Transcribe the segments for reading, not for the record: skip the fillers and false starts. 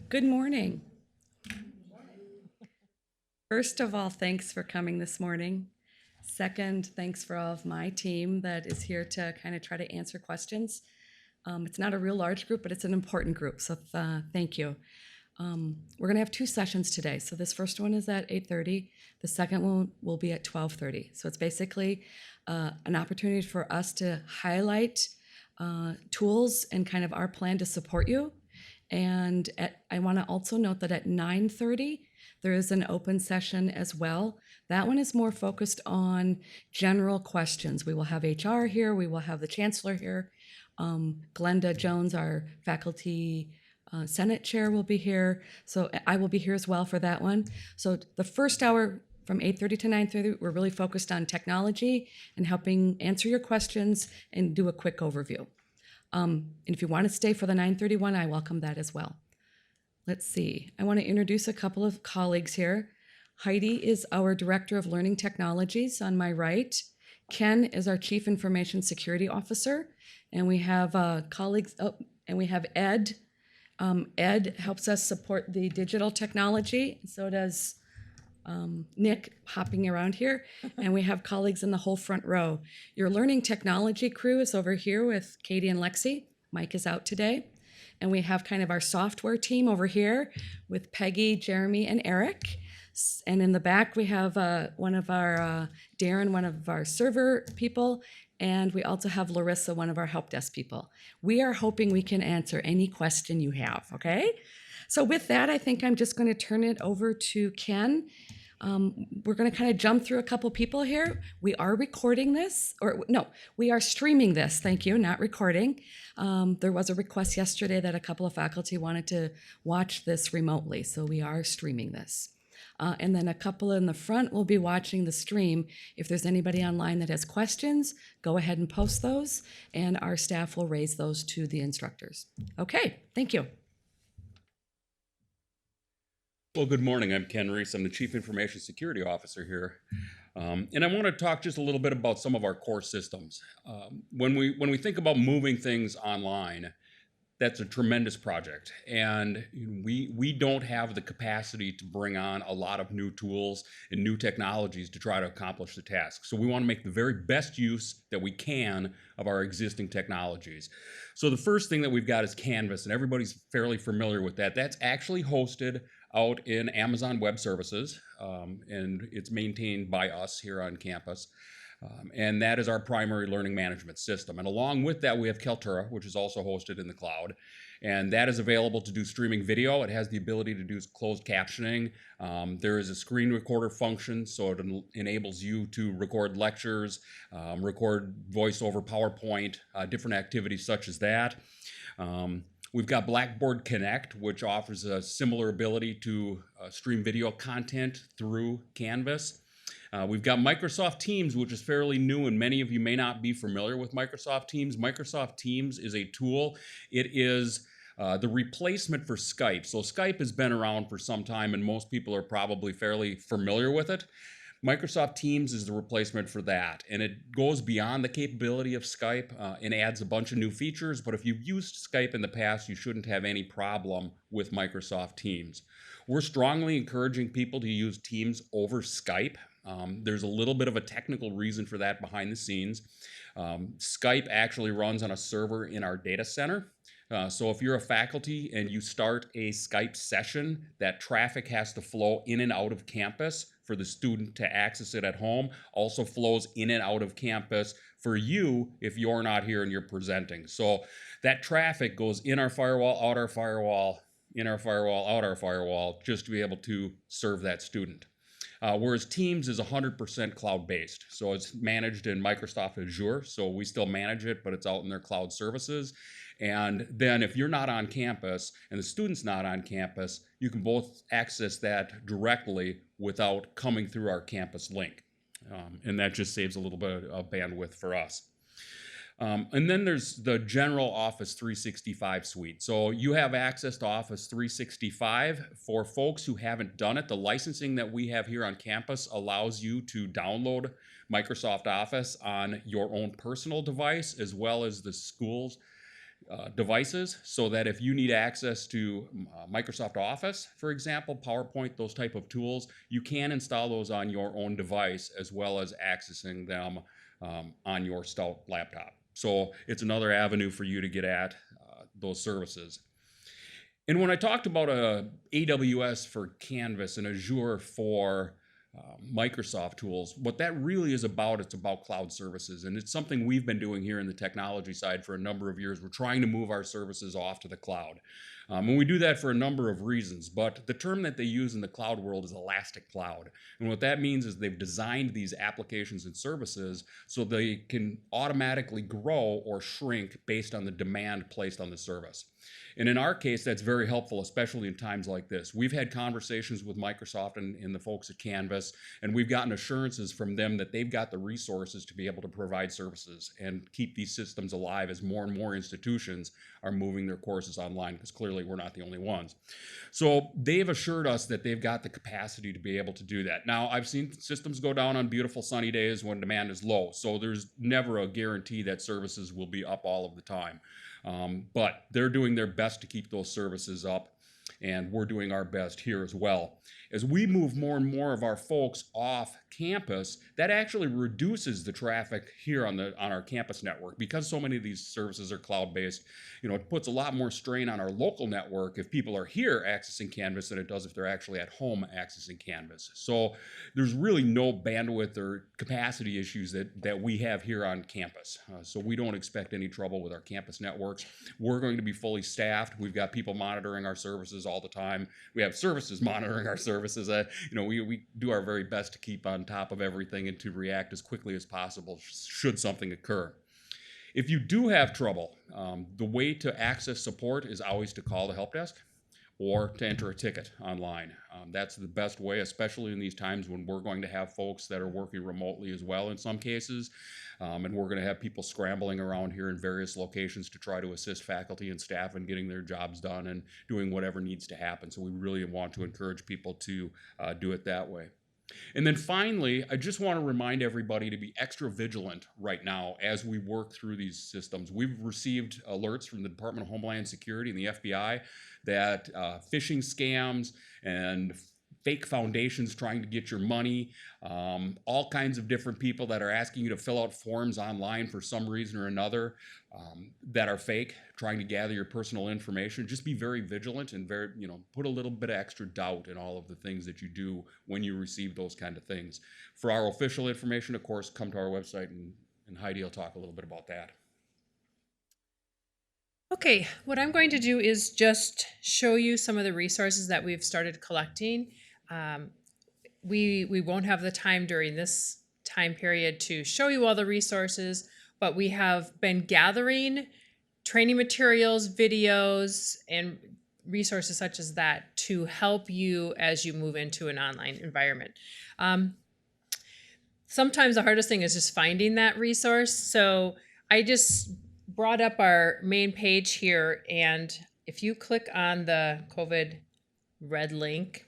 Good morning. First of all, thanks for coming this morning. Second, thanks for all of my team that is here to kind of try to answer questions. It's not a real large group, but it's an important group, so thank you. We're going to have two sessions today. So this first one is at 8:30. The second one will be at 12:30. So it's basically an opportunity for us to highlight tools and kind of our plan to support you. And I want to also note that at 9:30, there is an open session as well. That one is more focused on general questions. We will have HR here. We will have the chancellor here. Glenda Jones, our faculty Senate chair, will be here. So I will be here as well for that one. So the first hour from 8:30 to 9:30, we're really focused on technology and helping answer your questions and do a quick overview. And if you want to stay for the 9:30 one, I welcome that as well. Let's see. I want to introduce a couple of colleagues here. Heidi is our Director of Learning Technologies on my right. Ken is our Chief Information Security Officer. And we have colleagues, and we have Ed. Ed helps us support the digital technology. So does Nick hopping around here. And we have colleagues in the whole front row. Your learning technology crew is over here with Katie and Lexi. Mike is out today. And we have kind of our software team over here with Peggy, Jeremy, and Eric. And in the back, we have one of our, Darren, one of our server people. And we also have Larissa, one of our help desk people. We are hoping we can answer any question you have, okay? So with that, I think I'm just going to turn it over to Ken. We're going to kind of jump through a couple people here. We are recording this, or no, we are streaming this, thank you, not recording. There was a request yesterday that a couple of faculty wanted to watch this remotely, so we are streaming this. And then a couple in the front will be watching the stream. If there's anybody online that has questions, go ahead and post those, and our staff will raise those to the instructors. Okay, thank you. Well, good morning. I'm Ken Reese. I'm the Chief Information Security Officer here. And I want to talk just a little bit about some of our core systems. When we think about moving things online, that's a tremendous project. And we don't have the capacity to bring on a lot of new tools and new technologies to try to accomplish the task. So we want to make the very best use that we can of our existing technologies. So the first thing that we've got is Canvas, and everybody's fairly familiar with that. That's actually hosted out in Amazon Web Services, and it's maintained by us here on campus. And that is our primary learning management system. And along with that, we have Kaltura, which is also hosted in the cloud. And that is available to do streaming video. It has the ability to do closed captioning. There is a screen recorder function, so it enables you to record lectures, record voice over PowerPoint, different activities such as that. We've got Blackboard Connect, which offers a similar ability to stream video content through Canvas. We've got Microsoft Teams, which is fairly new, and many of you may not be familiar with Microsoft Teams. Microsoft Teams is a tool. It is the replacement for Skype. So Skype has been around for some time, and most people are probably fairly familiar with it. Microsoft Teams is the replacement for that, and it goes beyond the capability of Skype and adds a bunch of new features, but if you've used Skype in the past, you shouldn't have any problem with Microsoft Teams. We're strongly encouraging people to use Teams over Skype. There's a little bit of a technical reason for that behind the scenes. Skype actually runs on a server in our data center. So if you're a faculty and you start a Skype session, that traffic has to flow in and out of campus for the student to access it at home. Also flows in and out of campus for you if you're not here and you're presenting. So that traffic goes in our firewall, out our firewall, in our firewall, out our firewall, just to be able to serve that student. Whereas Teams is 100% cloud-based. So it's managed in Microsoft Azure. So we still manage it, but it's out in their cloud services. And then if you're not on campus and the student's not on campus, you can both access that directly without coming through our campus link. And that just saves a little bit of bandwidth for us. And then there's the general Office 365 suite. So you have access to Office 365. For folks who haven't done it, the licensing that we have here on campus allows you to download Microsoft Office on your own personal device as well as the school's devices, so that if you need access to Microsoft Office, for example, PowerPoint, those type of tools, you can install those on your own device as well as accessing them on your Stout laptop. So it's another avenue for you to get at those services. And when I talked about AWS for Canvas and Azure for Microsoft tools, what that really is about, it's about cloud services. And it's something we've been doing here in the technology side for a number of years. We're trying to move our services off to the cloud. And we do that for a number of reasons, but the term that they use in the cloud world is elastic cloud. And what that means is they've designed these applications and services so they can automatically grow or shrink based on the demand placed on the service. And in our case, that's very helpful, especially in times like this. We've had conversations with Microsoft and the folks at Canvas, and we've gotten assurances from them that they've got the resources to be able to provide services and keep these systems alive as more and more institutions are moving their courses online, because clearly we're not the only ones. So they've assured us that they've got the capacity to be able to do that. Now, I've seen systems go down on beautiful sunny days when demand is low, so there's never a guarantee that services will be up all of the time. But they're doing their best to keep those services up, and we're doing our best here as well. As we move more and more of our folks off campus, that actually reduces the traffic here on our campus network. Because so many of these services are cloud-based, it puts a lot more strain on our local network if people are here accessing Canvas than it does if they're actually at home accessing Canvas. So there's really no bandwidth or capacity issues that we have here on campus. So we don't expect any trouble with our campus networks. We're going to be fully staffed. We've got people monitoring our services all the time. We have services monitoring our services. We do our very best to keep on top of everything and to react as quickly as possible should something occur. If you do have trouble, the way to access support is always to call the help desk or to enter a ticket online. That's the best way, especially in these times when we're going to have folks that are working remotely as well in some cases. And we're going to have people scrambling around here in various locations to try to assist faculty and staff in getting their jobs done and doing whatever needs to happen. So we really want to encourage people to do it that way. And then finally, I just want to remind everybody to be extra vigilant right now as we work through these systems. We've received alerts from the Department of Homeland Security and the FBI that phishing scams and fake foundations trying to get your money, all kinds of different people that are asking you to fill out forms online for some reason or another that are fake, trying to gather your personal information. Just be very vigilant and put a little bit of extra doubt in all of the things that you do when you receive those kind of things. For our official information, of course, come to our website and Heidi will talk a little bit about that. Okay, what I'm going to do is just show you some of the resources that we've started collecting. We won't have the time during this time period to show you all the resources, but we have been gathering training materials, videos, and resources such as that to help you as you move into an online environment. Sometimes the hardest thing is just finding that resource. So I just brought up our main page here, and if you click on the COVID red link,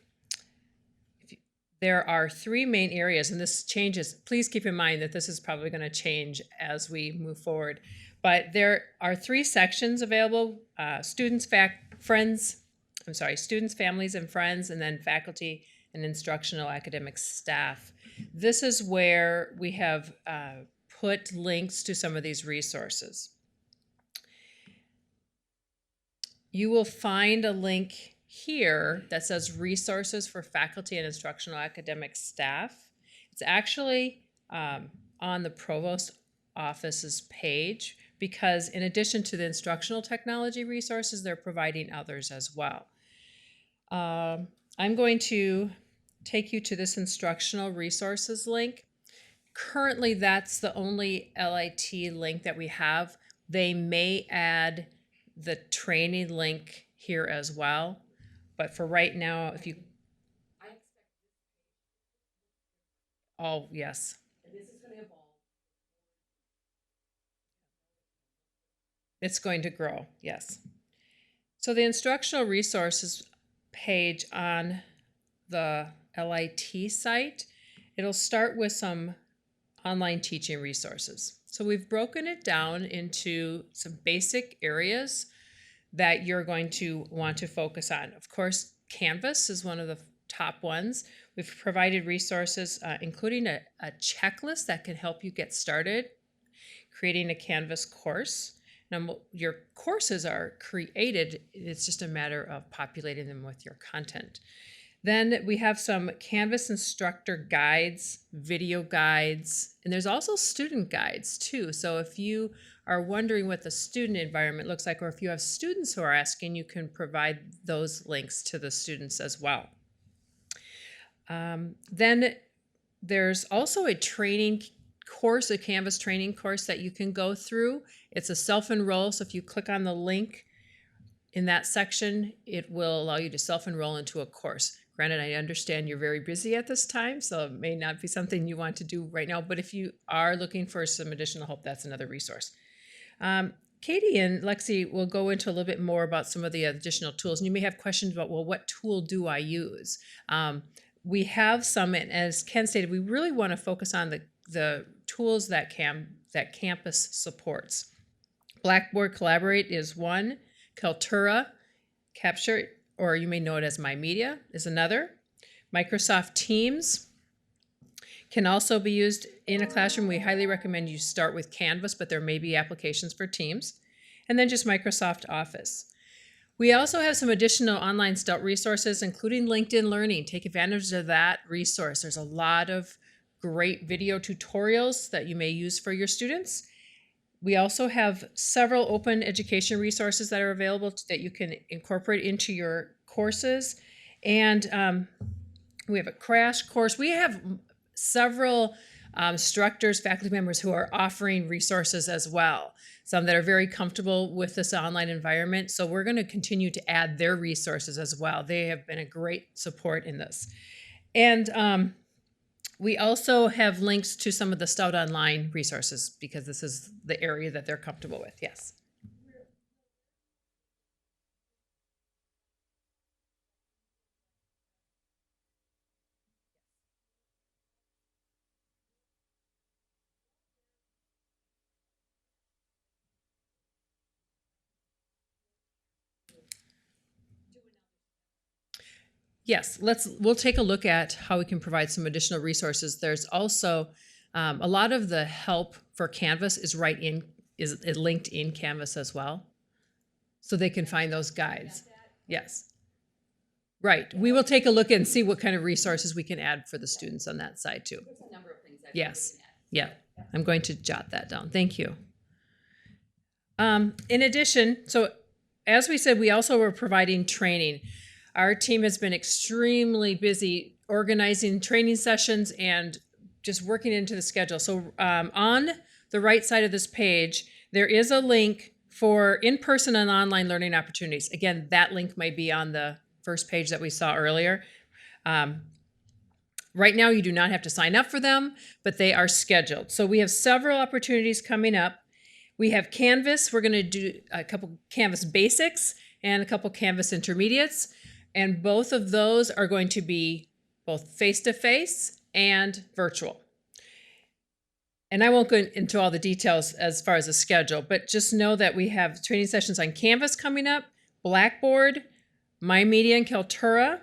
there are three main areas, and this changes. Please keep in mind that this is probably going to change as we move forward. But there are three sections available: students, families, and friends, and then faculty and instructional academic staff. This is where we have put links to some of these resources. You will find a link here that says resources for faculty and instructional academic staff. It's actually on the provost office's page, because in addition to the instructional technology resources, they're providing others as well. I'm going to take you to this instructional resources link. Currently, that's the only LIT link that we have. They may add the training link here as well. But for right now, if you... Oh, yes. And this is going to evolve. It's going to grow, yes. So the instructional resources page on the LIT site, it'll start with some online teaching resources. So we've broken it down into some basic areas that you're going to want to focus on. Of course, Canvas is one of the top ones. We've provided resources, including a checklist that can help you get started creating a Canvas course. Now, your courses are created, it's just a matter of populating them with your content. Then we have some Canvas instructor guides, video guides, and there's also student guides too. So if you are wondering what the student environment looks like, or if you have students who are asking, you can provide those links to the students as well. Then there's also a training course, a Canvas training course that you can go through. It's a self-enroll, so if you click on the link in that section, it will allow you to self-enroll into a course. Granted, I understand you're very busy at this time, so it may not be something you want to do right now, but if you are looking for some additional help, that's another resource. Katie and Lexi will go into a little bit more about some of the additional tools, and you may have questions about, well, what tool do I use? We have some, and as Ken stated, we really want to focus on the tools that campus supports. Blackboard Collaborate is one. Kaltura, Capture, or you may know it as My Media, is another. Microsoft Teams can also be used in a classroom. We highly recommend you start with Canvas, but there may be applications for Teams. And then just Microsoft Office. We also have some additional online Stout resources, including LinkedIn Learning. Take advantage of that resource. There's a lot of great video tutorials that you may use for your students. We also have several open education resources that are available that you can incorporate into your courses. And we have a crash course. We have several instructors, faculty members who are offering resources as well. Some that are very comfortable with this online environment. So we're going to continue to add their resources as well. They have been a great support in this. And we also have links to some of the Stout Online resources because this is the area that they're comfortable with. Yes. Yes, we'll take a look at how we can provide some additional resources. There's also a lot of the help for Canvas is linked in Canvas as well, so they can find those guides. Yes, right. We will take a look and see what kind of resources we can add for the students on that side too. There's a number of things that Yes, yeah. I'm going to jot that down. Thank you. In addition, so as we said, we also were providing training. Our team has been extremely busy organizing training sessions and just working into the schedule. So on the right side of this page, there is a link for in-person and online learning opportunities. Again, that link might be on the first page that we saw earlier. Right now, you do not have to sign up for them, but they are scheduled. So we have several opportunities coming up. We have Canvas. We're going to do a couple Canvas basics and a couple Canvas intermediates. And both of those are going to be both face-to-face and virtual. And I won't go into all the details as far as the schedule, but just know that we have training sessions on Canvas coming up, Blackboard, My Media and Kaltura,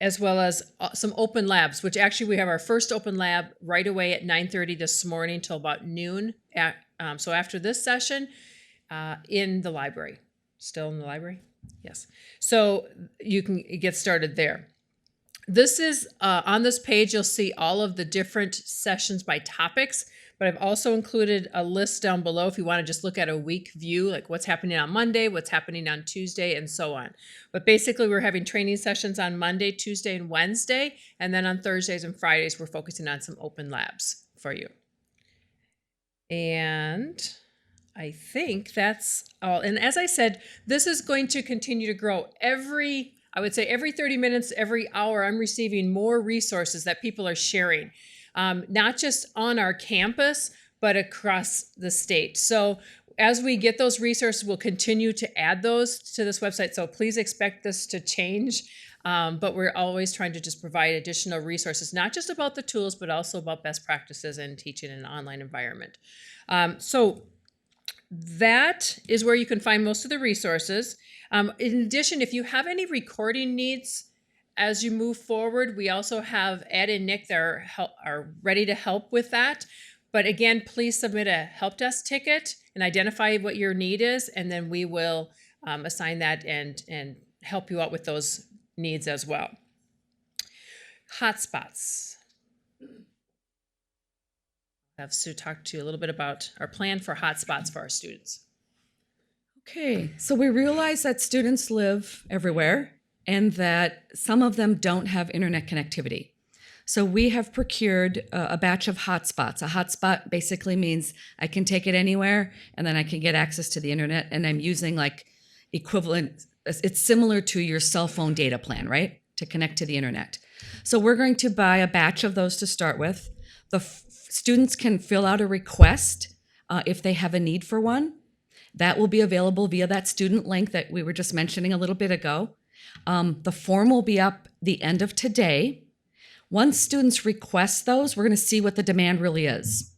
as well as some open labs, which actually we have our first open lab right away at 9:30 this morning till about noon. So after this session, in the library. Still in the library? Yes. So you can get started there. This is, on this page, you'll see all of the different sessions by topics, but I've also included a list down below if you want to just look at a week view, like what's happening on Monday, what's happening on Tuesday, and so on. But basically, we're having training sessions on Monday, Tuesday, and Wednesday, and then on Thursdays and Fridays, we're focusing on some open labs for you. And I think that's all. And as I said, this is going to continue to grow. I would say every 30 minutes, every hour, I'm receiving more resources that people are sharing, not just on our campus, but across the state. So as we get those resources, we'll continue to add those to this website. So please expect this to change. But we're always trying to just provide additional resources, not just about the tools, but also about best practices in teaching in an online environment. So that is where you can find most of the resources. In addition, if you have any recording needs as you move forward, we also have Ed and Nick that are ready to help with that. But again, please submit a help desk ticket and identify what your need is, and then we will assign that and help you out with those needs as well. Hotspots. I have Sue talk to you a little bit about our plan for hotspots for our students. Okay, so we realize that students live everywhere and that some of them don't have internet connectivity. So we have procured a batch of hotspots. A hotspot basically means I can take it anywhere and then I can get access to the internet, and I'm using like equivalent, it's similar to your cell phone data plan, right? To connect to the internet. So we're going to buy a batch of those to start with. The students can fill out a request if they have a need for one. That will be available via that student link that we were just mentioning a little bit ago. The form will be up the end of today. Once students request those, we're going to see what the demand really is.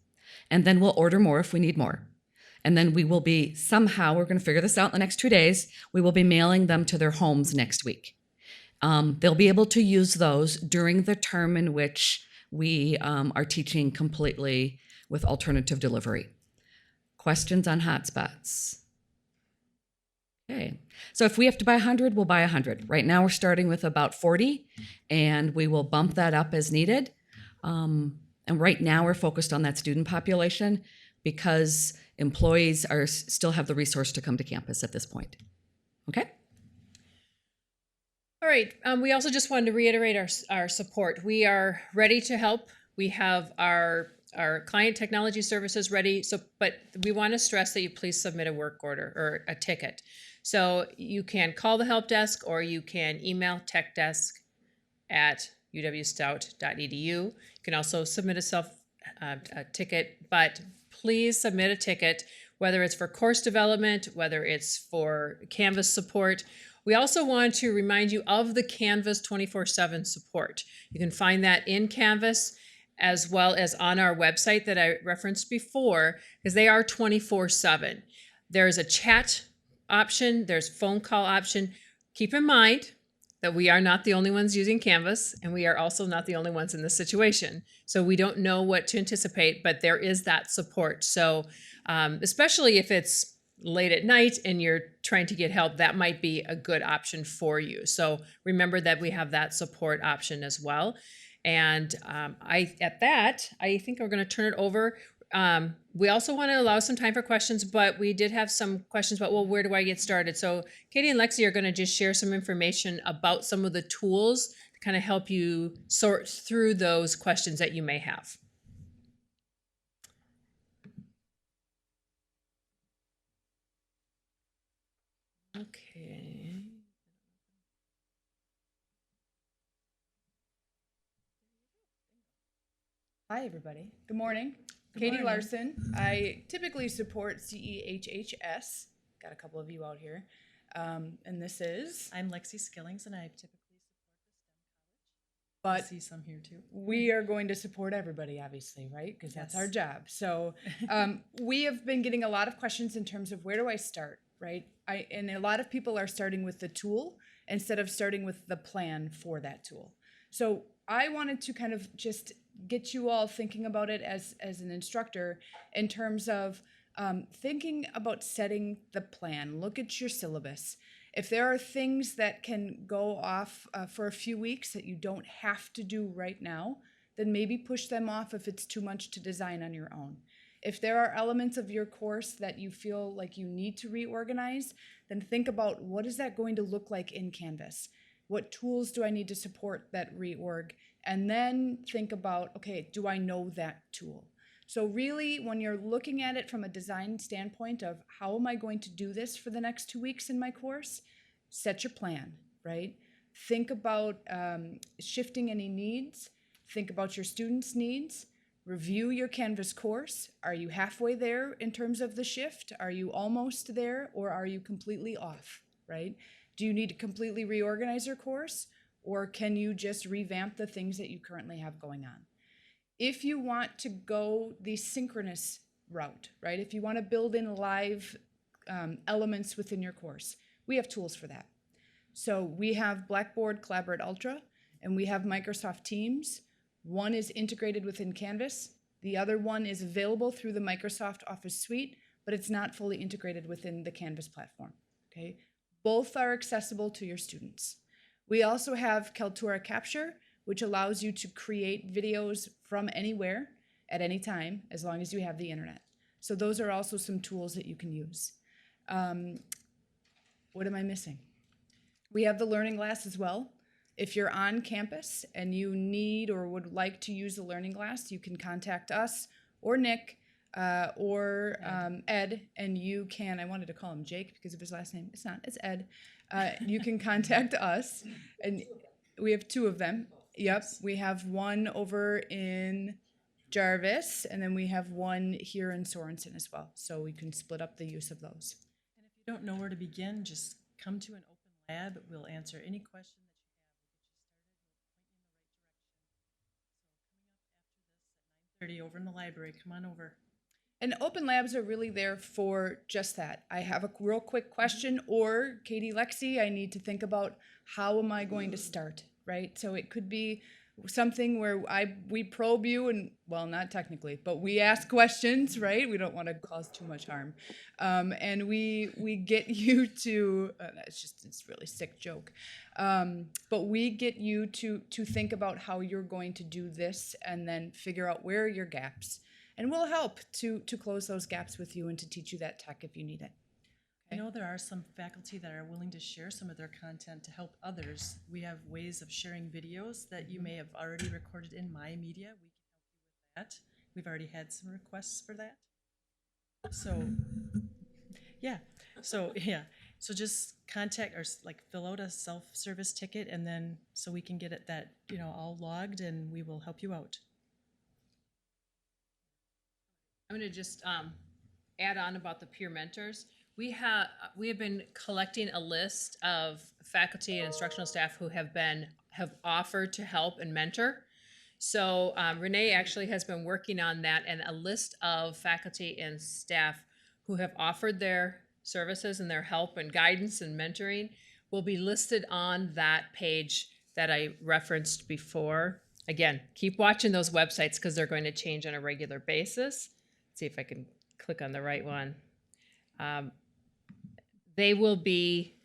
And then we'll order more if we need more. And then we will be we're going to figure this out in the next 2 days. We will be mailing them to their homes next week. They'll be able to use those during the term in which we are teaching completely with alternative delivery. Questions on hotspots? Okay, so if we have to buy 100, we'll buy 100. Right now we're starting with about 40, and we will bump that up as needed. And right now we're focused on that student population because employees still have the resource to come to campus at this point. Okay? All right, we also just wanted to reiterate our support. We are ready to help. We have our client technology services ready, but we want to stress that you please submit a work order or a ticket. So you can call the help desk or you can email techdesk@uwstout.edu. You can also submit a ticket, but please submit a ticket, whether it's for course development, whether it's for Canvas support. We also want to remind you of the Canvas 24/7 support. You can find that in Canvas as well as on our website that I referenced before, because they are 24/7. There's a chat option, there's phone call option. Keep in mind that we are not the only ones using Canvas, and we are also not the only ones in this situation. So we don't know what to anticipate, but there is that support. So especially if it's late at night and you're trying to get help, that might be a good option for you. So remember that we have that support option as well. And I think we're going to turn it over. We also want to allow some time for questions, but we did have some questions about, well, where do I get started? So Katie and Lexi are going to just share some information about some of the tools to kind of help you sort through those questions that you may have. Okay. Hi, everybody. Good morning. Good Katie morning. Larson. I typically support CEHHS. Got a couple of you out here. And this is, I'm Lexi Skillings, and I typically support but I see some here too. we are going to support everybody, obviously, right? Because that's Yes. our job. So we have been getting a lot of questions in terms of where do I start, right? And a lot of people are starting with the tool instead of starting with the plan for that tool. So I wanted to kind of just get you all thinking about it as an instructor in terms of thinking about setting the plan. Look at your syllabus. If there are things that can go off for a few weeks that you don't have to do right now, then maybe push them off if it's too much to design on your own. If there are elements of your course that you feel like you need to reorganize, then think about what is that going to look like in Canvas? What tools do I need to support that reorg? And then think about, okay, do I know that tool? So really, when you're looking at it from a design standpoint of how am I going to do this for the next 2 weeks in my course, set your plan, right? Think about shifting any needs. Think about your students' needs. review your Canvas course. Are you halfway there in terms of the shift? Are you almost there, or are you completely off, right? Do you need to completely reorganize your course, or can you just revamp the things that you currently have going on? If you want to go the synchronous route, right? If you want to build in live elements within your course, we have tools for that. So we have Blackboard Collaborate Ultra, and we have Microsoft Teams. One is integrated within Canvas. The other one is available through the Microsoft Office suite, but it's not fully integrated within the Canvas platform, okay? Both are accessible to your students. We also have Kaltura Capture, which allows you to create videos from anywhere at any time, as long as you have the internet. So those are also some tools that you can use. What am I missing? We have the Learning Glass as well. If you're on campus and you need or would like to use the Learning Glass, you can contact us or Nick or Ed, and you can, I wanted to call him Jake because of his last name. It's not, it's Ed. You can contact us, and we have two of them. Yep, we have one over in Jarvis, and then we have one here in Sorensen as well. So we can split up the use of those. And if you don't know where to begin, just come to an open lab. We'll answer any question that you have. We'll get you started. We'll point you in the right direction. So coming up after this at 9:30 over in the library, come on over. And open labs are really there for just that. I have a real quick question, or Katie, Lexi, I need to think about how am I going to start, right? So it could be something where we probe you, and well, not technically, but we ask questions, right? We don't want to cause too much harm, and we get you to. It's a really sick joke, but we get you to think about how you're going to do this, and then figure out where are your gaps. And we'll help to close those gaps with you and to teach you that tech if you need it. I know there are some faculty that are willing to share some of their content to help others. We have ways of sharing videos that you may have already recorded in My Media. We can help you with that. We've already had some requests for that. So, yeah. So just contact or like fill out a self-service ticket, and then so we can get it that, all logged, and we will help you out. I'm going to just add on about the peer mentors. We have been collecting a list of faculty and instructional staff who have offered to help and mentor. So Renee actually has been working on that, and a list of faculty and staff who have offered their services and their help and guidance and mentoring will be listed on that page that I referenced before. Again, keep watching those websites because they're going to change on a regular basis. Let's see if I can click on the right one. They will be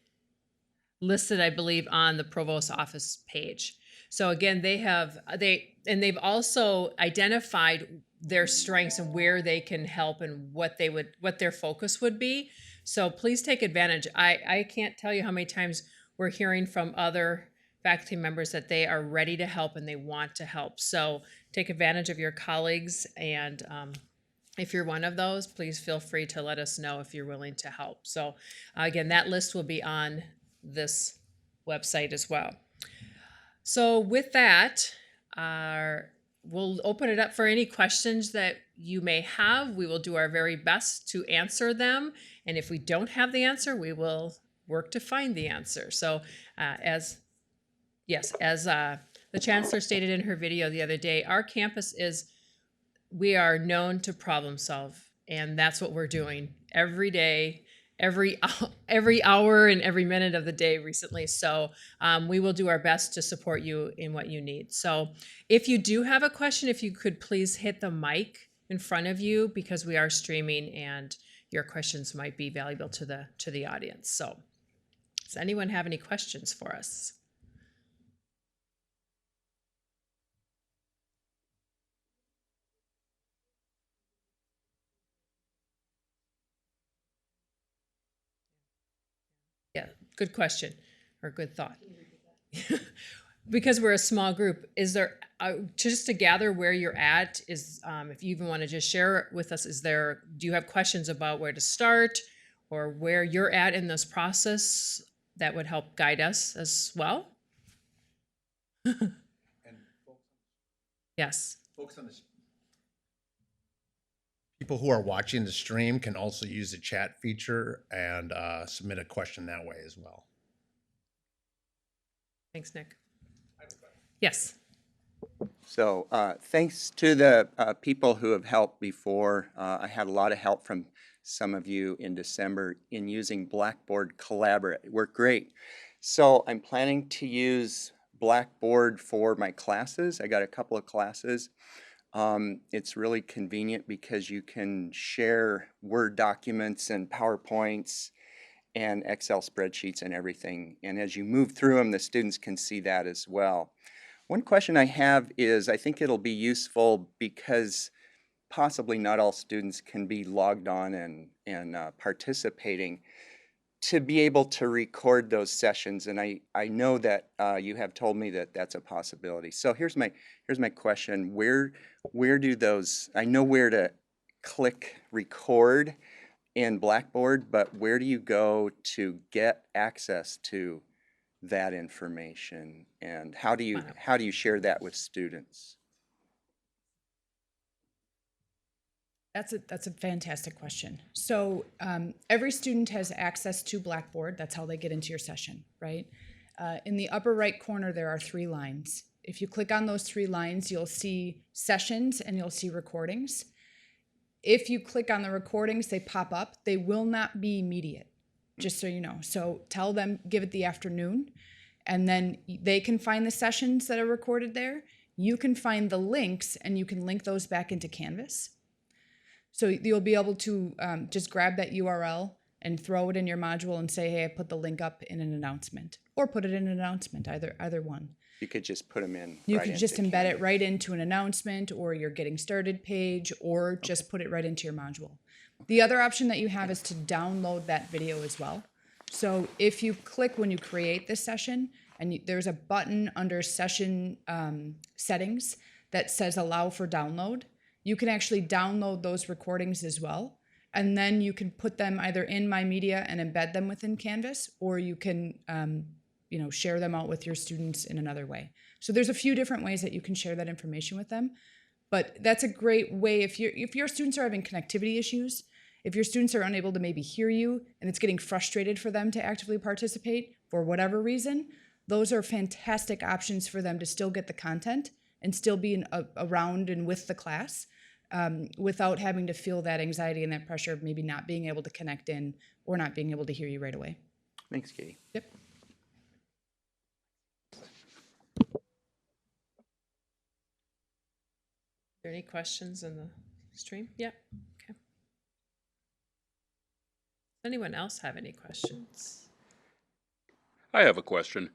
listed, I believe, on the Provost office page. So again, they've also identified their strengths and where they can help and what their focus would be. So please take advantage. I can't tell you how many times we're hearing from other faculty members that they are ready to help and they want to help. So take advantage of your colleagues, and if you're one of those, please feel free to let us know if you're willing to help. So again, that list will be on this website as well. So with that, we'll open it up for any questions that you may have. We will do our very best to answer them. And if we don't have the answer, we will work to find the answer. So as the Chancellor stated in her video the other day, our campus we are known to problem solve, and that's what we're doing every day, every hour and every minute of the day recently. So we will do our best to support you in what you need. So if you do have a question, if you could please hit the mic in front of you, because we are streaming and your questions might be valuable to the audience. So does anyone have any questions for us? Yeah, good question or good thought. Because we're a small group, is there, just to gather where you're at, if you even want to just share with us, do you have questions about where to start or where you're at in this process that would help guide us as well? And Yes. folks on People who are watching the stream can also use the chat feature and submit a question that way as well. Thanks, Nick. Yes. So thanks to the people who have helped before. I had a lot of help from some of you in December in using Blackboard Collaborate. It worked great. So I'm planning to use Blackboard for my classes. I got a couple of classes. It's really convenient because you can share Word documents and PowerPoints and Excel spreadsheets and everything. And as you move through them, the students can see that as well. One question I have is, I think it'll be useful because possibly not all students can be logged on and participating, to be able to record those sessions. And I know that you have told me that that's a possibility. So here's my question. Where do those, I know where to click record in Blackboard, but where do you go to get access to that information, and how do you share that with students? That's a fantastic question. So every student has access to Blackboard. That's how they get into your session, right? In the upper right corner, there are 3 lines. If you click on those 3 lines, you'll see sessions and you'll see recordings. If you click on the recordings, they pop up. They will not be immediate, just so you know. So tell them, give it the afternoon, and then they can find the sessions that are recorded there. You can find the links, and you can link those back into Canvas. So you'll be able to just grab that URL and throw it in your module and say, hey, I put the link up in an announcement, or put it in an announcement, either one. You could just put them in. You right could just into embed Canvas. it right into an announcement or your getting started page, or just put it right into your module. The other option that you have is to download that video as well. So if you click when you create this session, and there's a button under session settings that says allow for download, you can actually download those recordings as well. And then you can put them either in My Media and embed them within Canvas, or you can share them out with your students in another way. So there's a few different ways that you can share that information with them. But that's a great way if your students are having connectivity issues, if your students are unable to maybe hear you and it's getting frustrated for them to actively participate for whatever reason, those are fantastic options for them to still get the content and still be around and with the class without having to feel that anxiety and that pressure of maybe not being able to connect in or not being able to hear you right away. Thanks, Katie. Yep. Are there any questions in the stream? Yep. Okay. Does anyone else have any questions? I have a question.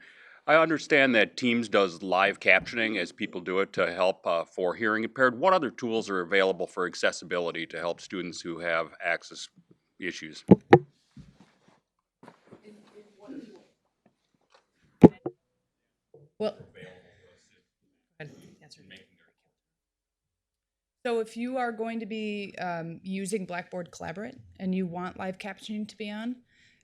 I understand that Teams does live captioning as people do it to help for hearing impaired. What other tools are available for accessibility to help students who have access issues? Well, so if you are going to be using Blackboard Collaborate and you want live captioning to be on,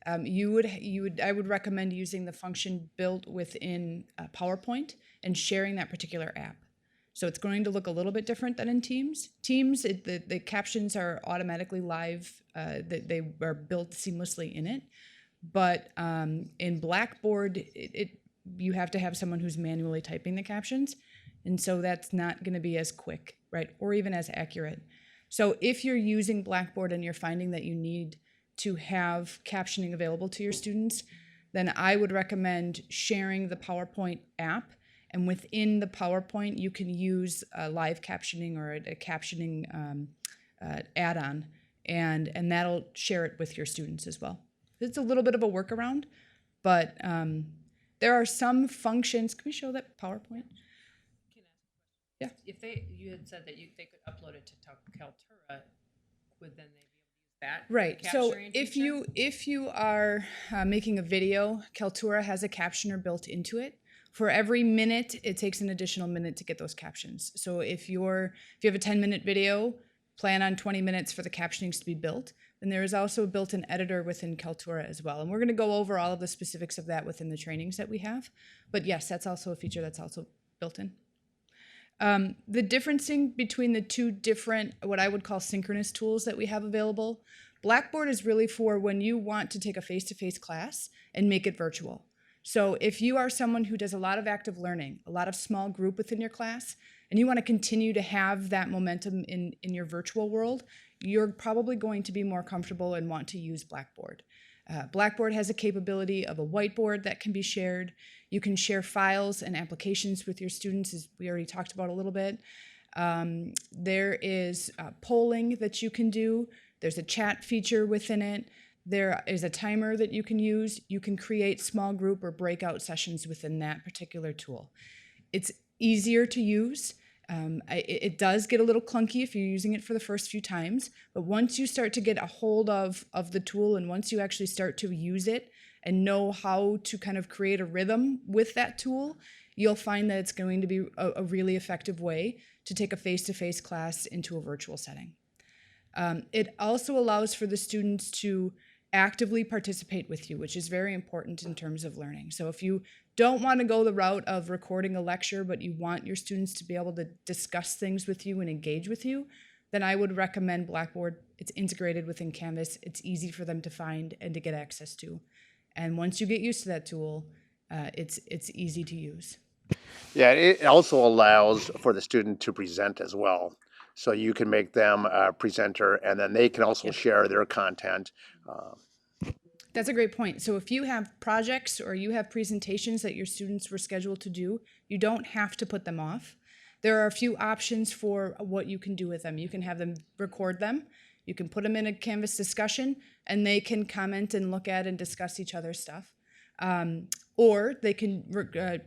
I would recommend using the function built within PowerPoint and sharing that particular app. So it's going to look a little bit different than in Teams. Teams, the captions are automatically live. They are built seamlessly in it. But in Blackboard, you have to have someone who's manually typing the captions. And so that's not going to be as quick, right? Or even as accurate. So if you're using Blackboard and you're finding that you need to have captioning available to your students, then I would recommend sharing the PowerPoint app. And within the PowerPoint, you can use a live captioning or a captioning add-on, and that'll share it with your students as well. It's a little bit of a workaround, but there are some functions. Can we show that PowerPoint? Yeah. If you had said that they could upload it to Kaltura, would then they be able to use that? Right. So capturing if feature? you are making a video, Kaltura has a captioner built into it. For every minute, it takes an additional minute to get those captions. So if you have a 10-minute video, plan on 20 minutes for the captionings to be built. Then there is also a built-in editor within Kaltura as well. And we're going to go over all of the specifics of that within the trainings that we have. But yes, that's also a feature that's also built in. The differencing between the two different, what I would call synchronous tools that we have available, Blackboard is really for when you want to take a face-to-face class and make it virtual. So if you are someone who does a lot of active learning, a lot of small group within your class, and you want to continue to have that momentum in your virtual world, you're probably going to be more comfortable and want to use Blackboard. Blackboard has a capability of a whiteboard that can be shared. You can share files and applications with your students, as we already talked about a little bit. There is polling that you can do. There's a chat feature within it. There is a timer that you can use. You can create small group or breakout sessions within that particular tool. It's easier to use. It does get a little clunky if you're using it for the first few times, but once you start to get a hold of the tool and once you actually start to use it and know how to kind of create a rhythm with that tool, you'll find that it's going to be a really effective way to take a face-to-face class into a virtual setting. It also allows for the students to actively participate with you, which is very important in terms of learning. So if you don't want to go the route of recording a lecture, but you want your students to be able to discuss things with you and engage with you, then I would recommend Blackboard. It's integrated within Canvas. It's easy for them to find and to get access to. And once you get used to that tool, it's easy to use. Yeah, it also allows for the student to present as well. So you can make them a presenter, and then they can also share their content. That's a great point. So if you have projects or you have presentations that your students were scheduled to do, you don't have to put them off. There are a few options for what you can do with them. You can have them record them. You can put them in a Canvas discussion, and they can comment and look at and discuss each other's stuff. Or they can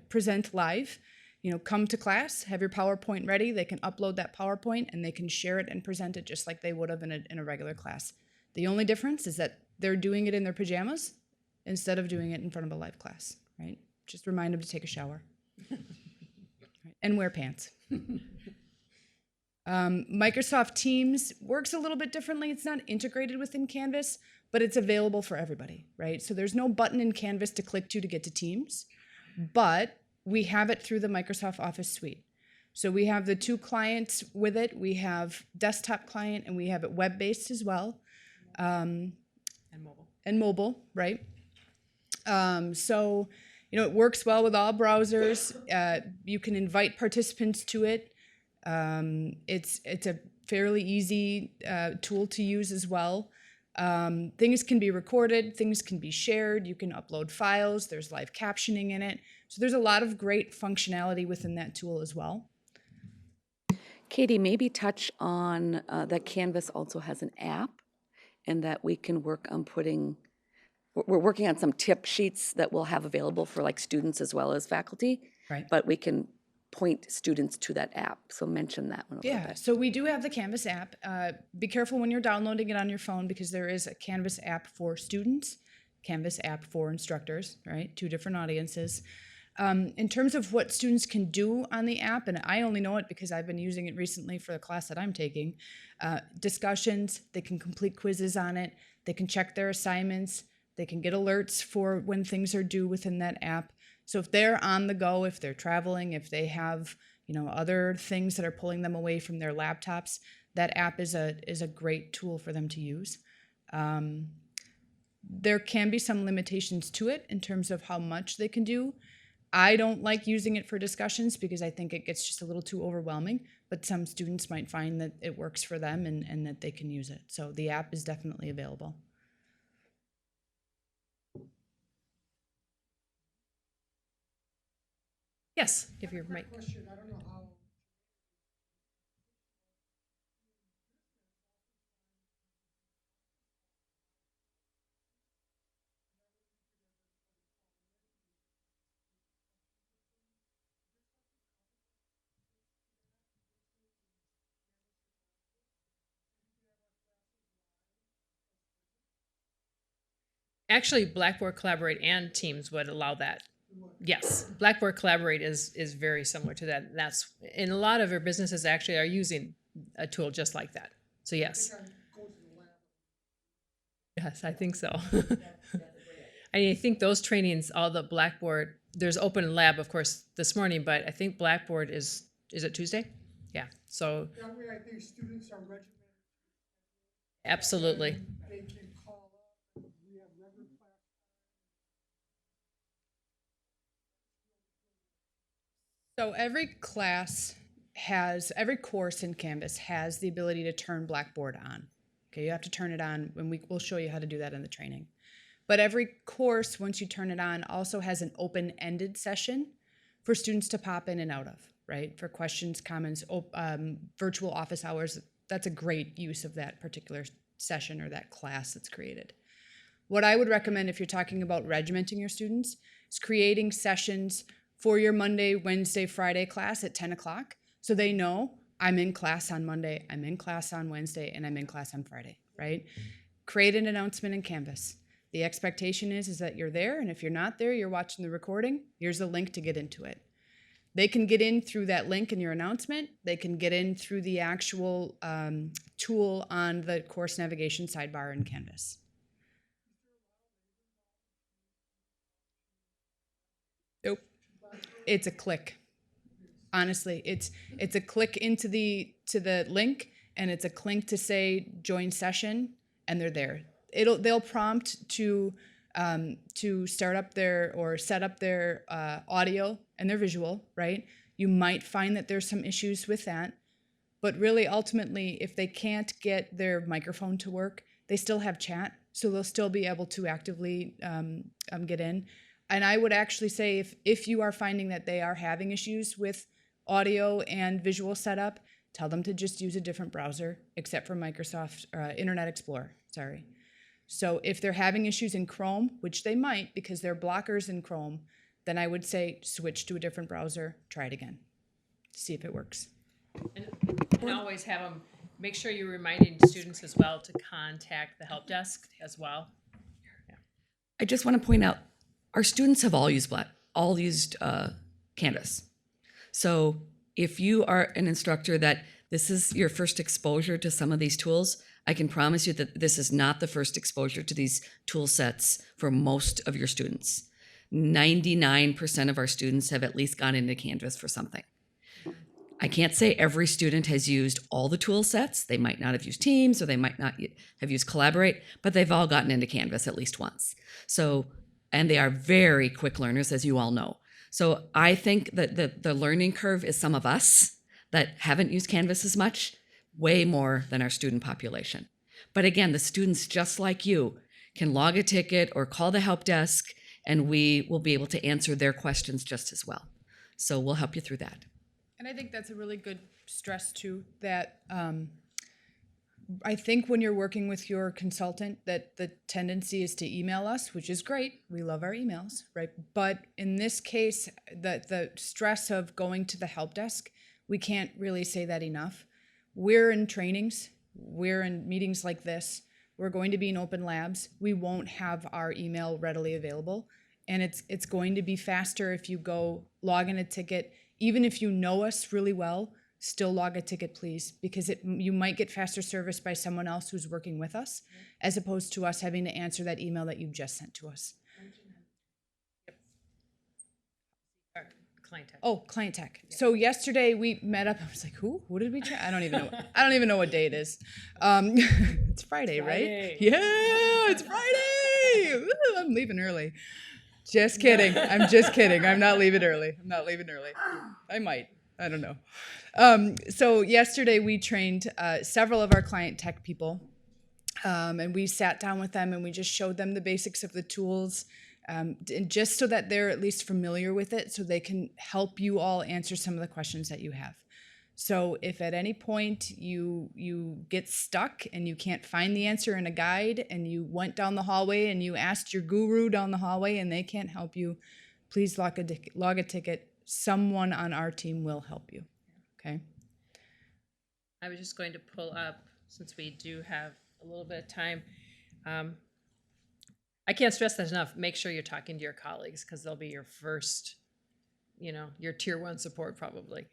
present live. You know, come to class, have your PowerPoint ready. They can upload that PowerPoint, and they can share it and present it just like they would have in a regular class. The only difference is that they're doing it in their pajamas instead of doing it in front of a live class, right? Just remind them to take a shower. Right? And wear pants. Microsoft Teams works a little bit differently. It's not integrated within Canvas, but it's available for everybody, right? So there's no button in Canvas to click to get to Teams, but we have it through the Microsoft Office suite. So we have the two clients with it. We have desktop client and we have it web-based as well. And mobile, right? So, you know, it works well with all browsers. You can invite participants to it. It's a fairly easy tool to use as well. Things can be recorded, things can be shared, you can upload files, there's live captioning in it. So there's a lot of great functionality within that tool as well. Katie, maybe touch on that Canvas also has an app and that we can work on we're working on some tip sheets that we'll have available for like students as well as faculty. Right. But we can point students to that app. So mention that one a little bit. So we do have the Canvas app. Be careful when you're downloading it on your phone because there is a Canvas app for students, Canvas app for instructors, right? Two different audiences. In terms of what students can do on the app, and I only know it because I've been using it recently for the class that I'm taking, discussions, they can complete quizzes on it, they can check their assignments, they can get alerts for when things are due within that app. So if they're on the go, if they're traveling, if they have, you know, other things that are pulling them away from their laptops, that app is a great tool for them to use. There can be some limitations to it in terms of how much they can do. I don't like using it for discussions because I think it gets just a little too overwhelming, but some students might find that it works for them and that they can use it. So the app is definitely available. Yes, give your mic. Actually, Blackboard Collaborate and Teams would allow that. Yes, Blackboard Collaborate is very similar to that. That's and a lot of our businesses actually are using a tool just like that. So yes. Yes, I think so. I think those trainings, all the Blackboard, there's Open Lab, of course, this morning, but I think Blackboard is is it Tuesday? Yeah, so. That way, I think students are regimented. Absolutely. They can call up, and we have regular class. So every course in Canvas has the ability to turn Blackboard on. Okay, you have to turn it on, and we'll show you how to do that in the training. But every course, once you turn it on, also has an open-ended session for students to pop in and out of, right? For questions, comments, virtual office hours. That's a great use of that particular session or that class that's created. What I would recommend if you're talking about regimenting your students is creating sessions for your Monday, Wednesday, Friday class at 10 o'clock so they know I'm in class on Monday, I'm in class on Wednesday, and I'm in class on Friday, right? Create an announcement in Canvas. The expectation is that you're there, and if you're not there, you're watching the recording, here's a link to get into it. They can get in through that link in your announcement. They can get in through the actual tool on the course navigation sidebar in Canvas. Nope. It's a click. Honestly, it's a click into the link, and it's a click to say join session, and they're there. They'll prompt to start up or set up their audio and their visual, right? You might find that there's some issues with that, but really ultimately, if they can't get their microphone to work, they still have chat, so they'll still be able to actively get in. And I would actually say if you are finding that they are having issues with audio and visual setup, tell them to just use a different browser, except for Microsoft Internet Explorer, sorry. So if they're having issues in Chrome, which they might because they're blockers in Chrome, then I would say switch to a different browser, try it again, see if it works. And always have them, make sure you're reminding students as well to contact the help desk as well. Yeah. I just want to point out, our students have all used Canvas. So if you are an instructor that this is your first exposure to some of these tools, I can promise you that this is not the first exposure to these tool sets for most of your students. 99% of our students have at least gone into Canvas for something. I can't say every student has used all the tool sets. They might not have used Teams, or they might not have used Collaborate, but they've all gotten into Canvas at least once. So, and they are very quick learners, as you all know. So I think that the learning curve is some of us that haven't used Canvas as much, way more than our student population. But again, the students, just like you, can log a ticket or call the help desk, and we will be able to answer their questions just as well. So we'll help you through that. And I think that's a really good stress too, that I think when you're working with your consultant that the tendency is to email us, which is great. We love our emails, right? But in this case, the stress of going to the help desk, we can't really say that enough. We're in trainings, we're in meetings like this, we're going to be in open labs. We won't have our email readily available. And it's going to be faster if you go log in a ticket. Even if you know us really well, still log a ticket, please, because you might get faster service by someone else who's working with us, as opposed to us having to answer that email that you just sent to us. Client tech. Oh, client tech. Yeah. So yesterday we met up. I was like, who? Who did we try? I don't even know what day it is. It's Friday, right? Yeah, it's Friday. Woo, I'm leaving early. Just kidding. I'm just kidding. I'm not leaving early. I might. I don't know. So yesterday we trained several of our client tech people, and we sat down with them and we just showed them the basics of the tools, and just so that they're at least familiar with it, so they can help you all answer some of the questions that you have. So if at any point you get stuck and you can't find the answer in a guide, and you went down the hallway and you asked your guru down the hallway and they can't help you, please log a ticket. Someone on our team will help you, okay? I was just going to pull up, since we do have a little bit of time. I can't stress that enough. Make sure you're talking to your colleagues, because they'll be your first, your tier 1 support probably.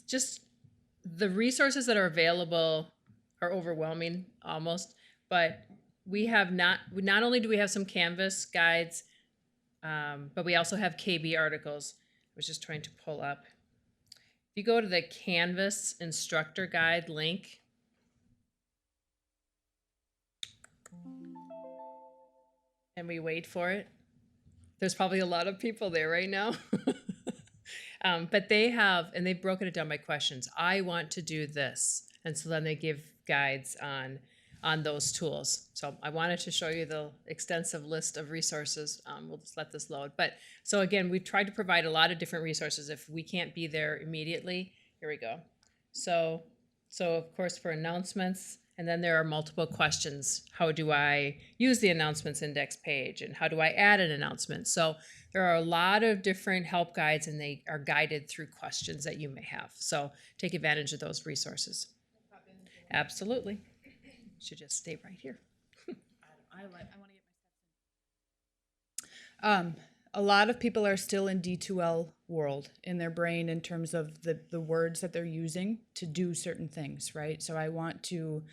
Just the resources that are available are overwhelming almost, but we have not only do we have some Canvas guides, but we also have KB articles. was just trying to pull up. If you go to the Canvas instructor guide link, and we wait for it, there's probably a lot of people there right now. But they have, and they've broken it down by questions. I want to do this. And so then they give guides on those tools. So I wanted to show you the extensive list of resources. We'll just let this load. But so again, we've tried to provide a lot of different resources. If we can't be there immediately, here we go. So of course for announcements, and then there are multiple questions. How do I use the announcements index page? And how do I add an announcement? So there are a lot of different help guides, and they are guided through questions that you may have. So take advantage of those resources. Absolutely. Should just stay right here. I want to get my steps in. A lot of people are still in D2L world in their brain in terms of the words that they're using to do certain things, right? So I want to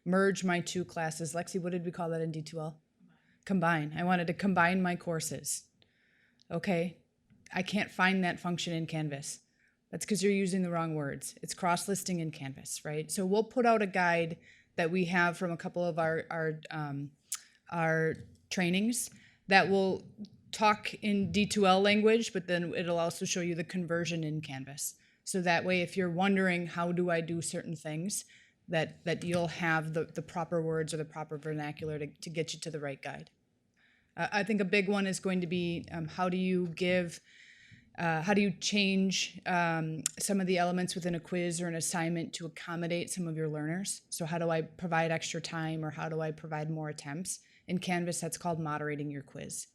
merge my two classes. Lexi, what did we call that in D2L? Combine. I wanted to combine my courses. Okay, I can't find that function in Canvas. That's because you're using the wrong words. It's cross-listing in Canvas, right? So we'll put out a guide that we have from a couple of our trainings that will talk in D2L language, but then it'll also show you the conversion in Canvas. So that way, if you're wondering how do I do certain things, that you'll have the proper words or the proper vernacular to get you to the right guide. I think a big one is going to be how do you change some of the elements within a quiz or an assignment to accommodate some of your learners? So how do I provide extra time, or how do I provide more attempts? In Canvas, that's called moderating your quiz.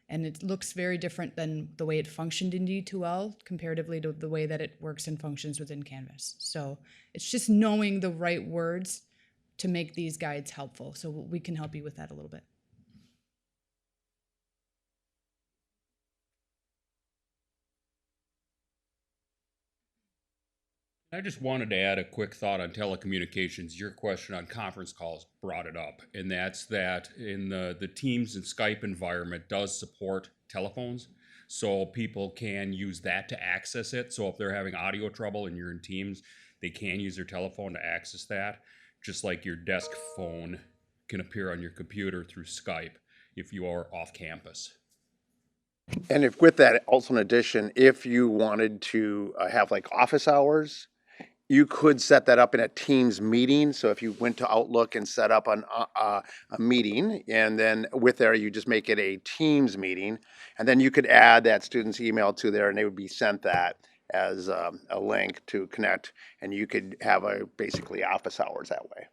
And it looks very different than the way it functioned in D2L comparatively to the way that it works and functions within Canvas. So it's just knowing the right words to make these guides helpful. So we can help you with that a little bit. I just wanted to add a quick thought on telecommunications. Your question on conference calls brought it up, and that's that in the Teams and Skype environment does support telephones, so people can use that to access it. So if they're having audio trouble and you're in Teams, they can use their telephone to access that, just like your desk phone can appear on your computer through Skype if you are off campus. And if with that, also in addition, if you wanted to have like office hours, you could set that up in a Teams meeting. So if you went to Outlook and set up a meeting, and then with there, you just make it a Teams meeting, and then you could add that student's email to there, and they would be sent that as a link to connect, and you could have basically office hours that way.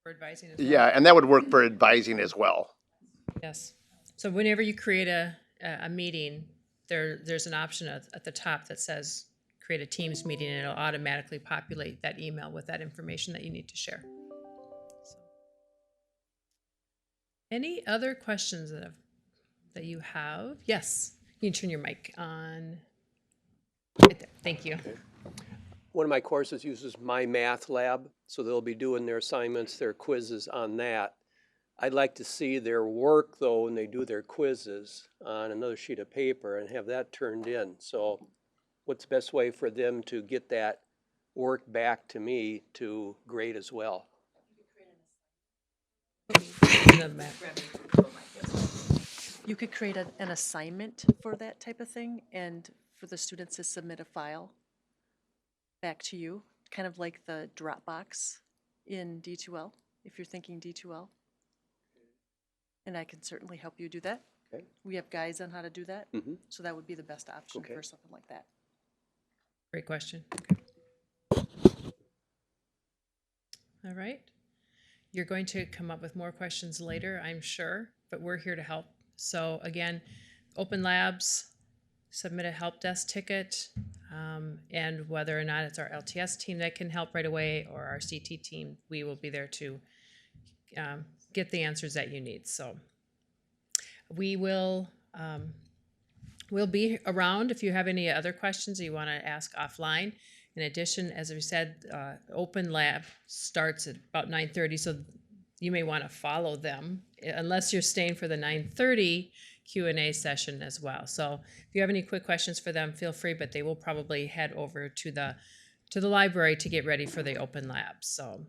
For advising as well. Yeah, and that would work for advising as well. Yes. So whenever you create a meeting, there's an option at the top that says create a Teams meeting, and it'll automatically populate that email with that information that you need to share. So. Any other questions that you have? Yes. You can turn your mic on. Right there. Thank you. Okay. One of my courses uses My Math Lab, so they'll be doing their assignments, their quizzes on that. I'd like to see their work, though, when they do their quizzes on another sheet of paper and have that turned in. So what's the best way for them to get that work back to me to grade as well? You could create an assignment for that type of thing, and for the students to submit a file back to you, kind of like the Dropbox in D2L, if you're thinking D2L. And I can certainly help you do that. Okay. We have guides on how to do that, so that would be the best option Okay. for something like that. Great question. All right. You're going to come up with more questions later, I'm sure, but we're here to help. So again, Open Labs, submit a help desk ticket, and whether or not it's our LTS team that can help right away or our CT team, we will be there to get the answers that you need. So we will we'll be around if you have any other questions you want to ask offline. In addition, as we said, Open Lab starts at about 9:30, so you may want to follow them unless you're staying for the 9:30 Q&A session as well. So if you have any quick questions for them, feel free, but they will probably head over to the library to get ready for the open lab. So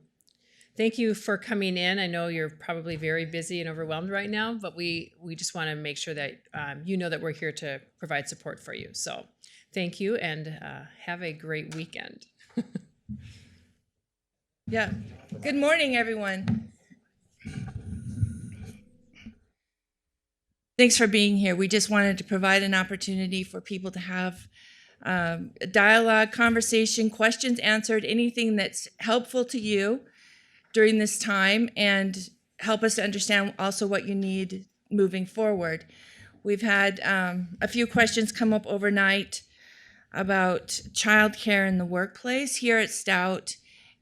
thank you for coming in. I know you're probably very busy and overwhelmed right now, but we just want to make sure that you know that we're here to provide support for you. So thank you, and have a great weekend. Yeah. Good morning, everyone. Thanks for being here. We just wanted to provide an opportunity for people to have a dialogue, conversation, questions answered, anything that's helpful to you during this time, and help us to understand also what you need moving forward. We've had a few questions come up overnight about childcare in the workplace here at Stout.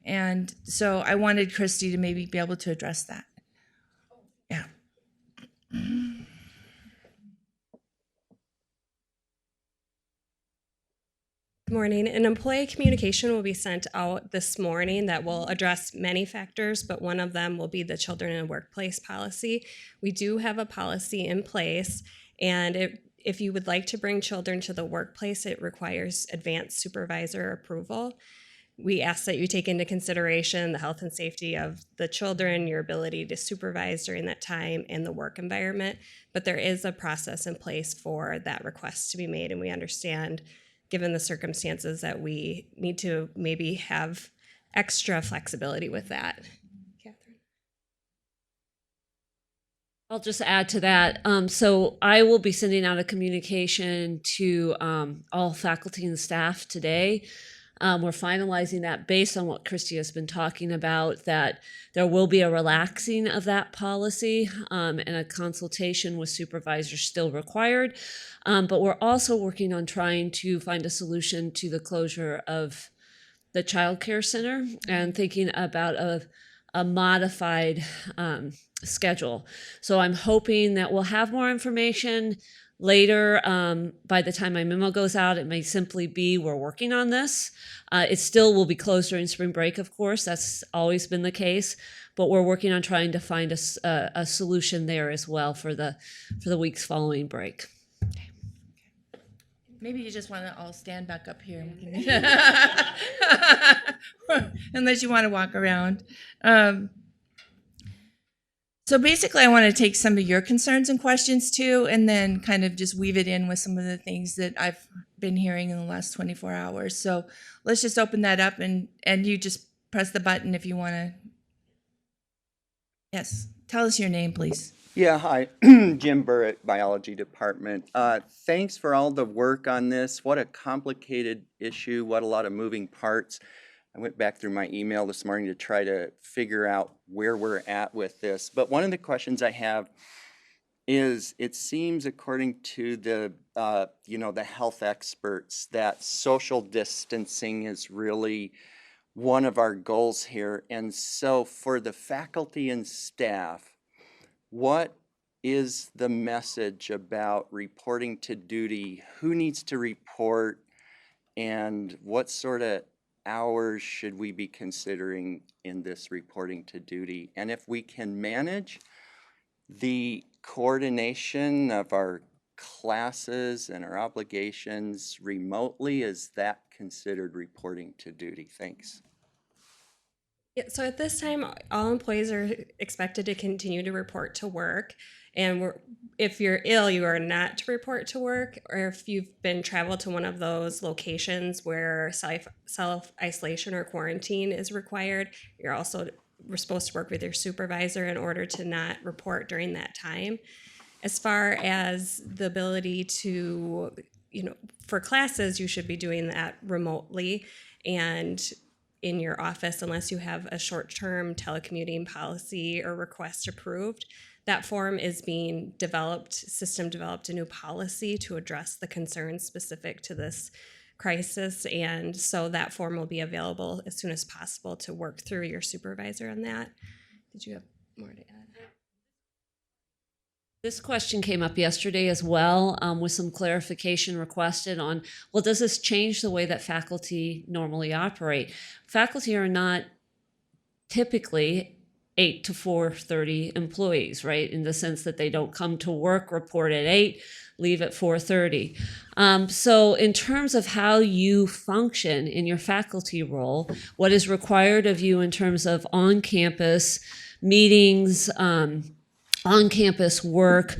And so I wanted Christy to maybe be able to address that. Yeah. Good morning. An employee communication will be sent out this morning that will address many factors, but one of them will be the children in the workplace policy. We do have a policy in place, and if you would like to bring children to the workplace, it requires advanced supervisor approval. We ask that you take into consideration the health and safety of the children, your ability to supervise during that time, and the work environment. But there is a process in place for that request to be made, and we understand, given the circumstances, that we need to maybe have extra flexibility with that. Catherine? I'll just add to that. So I will be sending out a communication to all faculty and staff today. We're finalizing that based on what Christy has been talking about, that there will be a relaxing of that policy and a consultation with supervisors still required. But we're also working on trying to find a solution to the closure of the child care center and thinking about a modified schedule. So I'm hoping that we'll have more information later. By the time my memo goes out, it may simply be we're working on this. It still will be closed during spring break, of course. That's always been the case. But we're working on trying to find a solution there as well for the weeks following break. Maybe you just want to all stand back up here. Unless you want to walk around. So basically, I want to take some of your concerns and questions too, and then kind of just weave it in with some of the things that I've been hearing in the last 24 hours. So let's just open that up, and you just press the button if you want to. Yes, tell us your name, please. Yeah, hi, Jim Burrett, Biology Department. Thanks for all the work on this. What a complicated issue, what a lot of moving parts. I went back through my email this morning to try to figure out where we're at with this. But one of the questions I have is, it seems according to the the health experts that social distancing is really one of our goals here. And so for the faculty and staff, what is the message about reporting to duty? Who needs to report? And what sort of hours should we be considering in this reporting to duty? And if we can manage the coordination of our classes and our obligations remotely, is that considered reporting to duty? Thanks. Yeah, so at this time, all employees are expected to continue to report to work. And if you're ill, you are not to report to work. Or if you've been traveled to one of those locations where self-isolation or quarantine is required, we're supposed to work with your supervisor in order to not report during that time. As far as the ability to, for classes, you should be doing that remotely and in your office unless you have a short-term telecommuting policy or request approved. That form is being developed, system developed a new policy to address the concerns specific to this crisis. And so that form will be available as soon as possible to work through your supervisor on that. Did you have more to add? This question came up yesterday as well, with some clarification requested on, well, does this change the way that faculty normally operate? Faculty are not typically 8 to 4:30 employees, right? In the sense that they don't come to work, report at 8, leave at 4:30. So in terms of how you function in your faculty role, what is required of you in terms of on-campus meetings, on-campus work,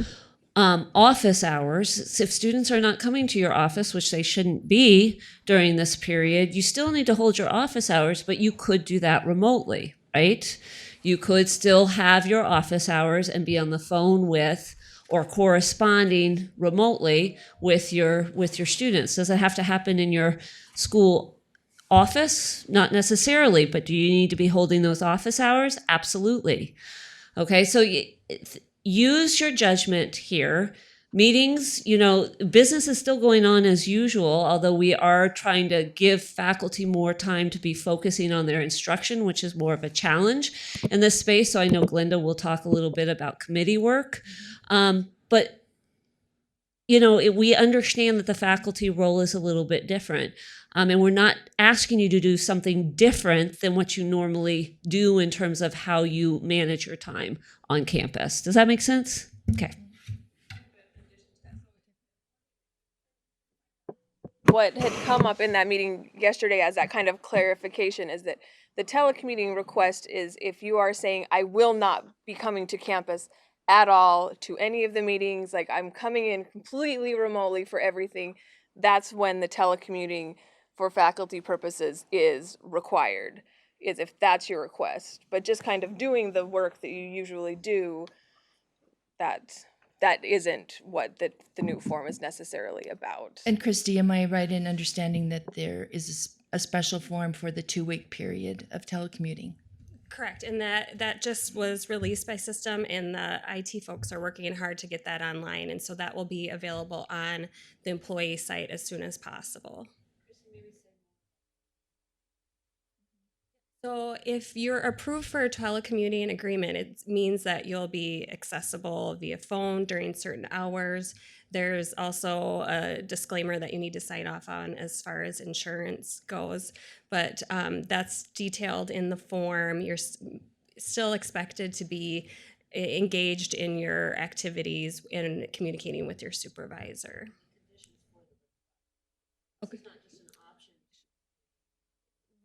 office hours. If students are not coming to your office, which they shouldn't be during this period, you still need to hold your office hours, but you could do that remotely, right? You could still have your office hours and be on the phone with or corresponding remotely with your students. Does it have to happen in your school office? Not necessarily, but do you need to be holding those office hours? Absolutely. Okay, so use your judgment here. Meetings, business is still going on as usual, although we are trying to give faculty more time to be focusing on their instruction, which is more of a challenge in this space. So I know Glenda will talk a little bit about committee work. But we understand that the faculty role is a little bit different. And we're not asking you to do something different than what you normally do in terms of how you manage your time on campus. Does that make sense? Okay. What had come up in that meeting yesterday as that kind of clarification is that the telecommuting request is if you are saying, I will not be coming to campus at all to any of the meetings, like I'm coming in completely remotely for everything, that's when the telecommuting for faculty purposes is required, is if that's your request. But just kind of doing the work that you usually do, that isn't what the new form is necessarily about. And Christy, am I right in understanding that there is a special form for the 2-week period of telecommuting? Correct, and that just was released by system, and the IT folks are working hard to get that online, and so that will be available on the employee site as soon as possible. So if you're approved for a telecommuting agreement, it means that you'll be accessible via phone during certain hours. There's also a disclaimer that you need to sign off on as far as insurance goes, but that's detailed in the form. You're still expected to be engaged in your activities and communicating with your supervisor. Okay.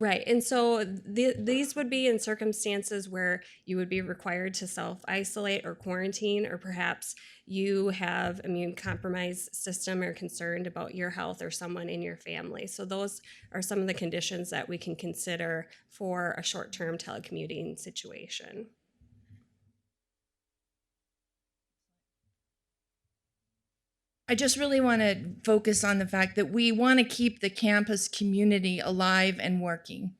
Right, and so these would be in circumstances where you would be required to self-isolate or quarantine, or perhaps you have immune compromised system or concerned about your health or someone in your family. So those are some of the conditions that we can consider for a short-term telecommuting situation. I just really want to focus on the fact that we want to keep the campus community alive and working.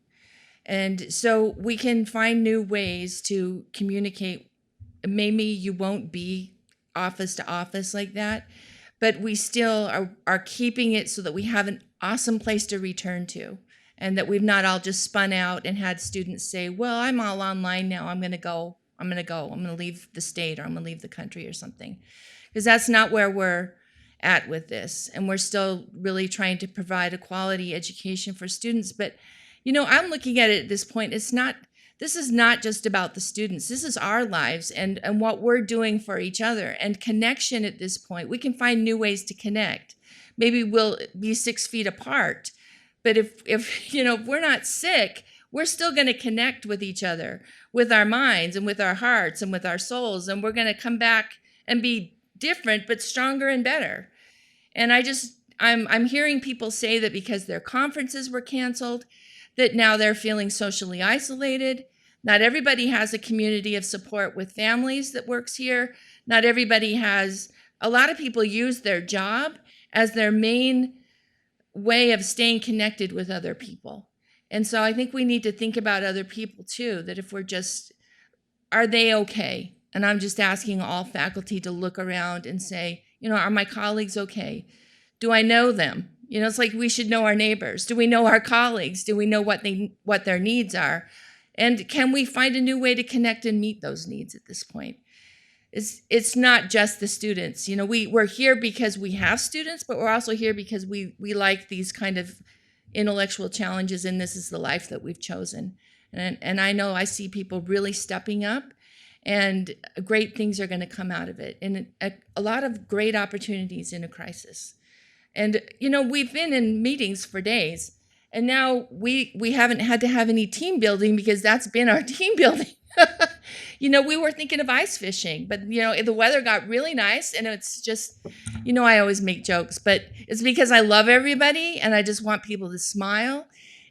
And so we can find new ways to communicate. Maybe you won't be office to office like that, but we still are keeping it so that we have an awesome place to return to, and that we've not all just spun out and had students say, well, I'm all online now, I'm going to leave the state, or I'm going to leave the country or something. Because that's not where we're at with this, and we're still really trying to provide a quality education for students. But I'm looking at it at this point, this is not just about the students, this is our lives and what we're doing for each other, and connection. At this point, we can find new ways to connect. Maybe we'll be 6 feet apart, but if we're not sick, we're still going to connect with each other, with our minds and with our hearts and with our souls, and we're going to come back and be different but stronger and better. And I'm hearing people say that because their conferences were canceled, that now they're feeling socially isolated. Not everybody has a community of support with families that works here. Not everybody has. A lot of people use their job as their main way of staying connected with other people. And so I think we need to think about other people too, that if are they okay? And I'm just asking all faculty to look around and say, are my colleagues okay? Do I know them? It's like we should know our neighbors. Do we know our colleagues? Do we know what their needs are? And can we find a new way to connect and meet those needs at this point? It's not just the students. We're here because we have students, but we're also here because we like these kind of intellectual challenges, and this is the life that we've chosen. And I know I see people really stepping up, and great things are going to come out of it, and a lot of great opportunities in a crisis. And, you know, we've been in meetings for days, and now we haven't had to have any team building because that's been our team building. You know, we were thinking of ice fishing, but, you know, the weather got really nice, and it's just, you know, I always make jokes, but it's because I love everybody, and I just want people to smile.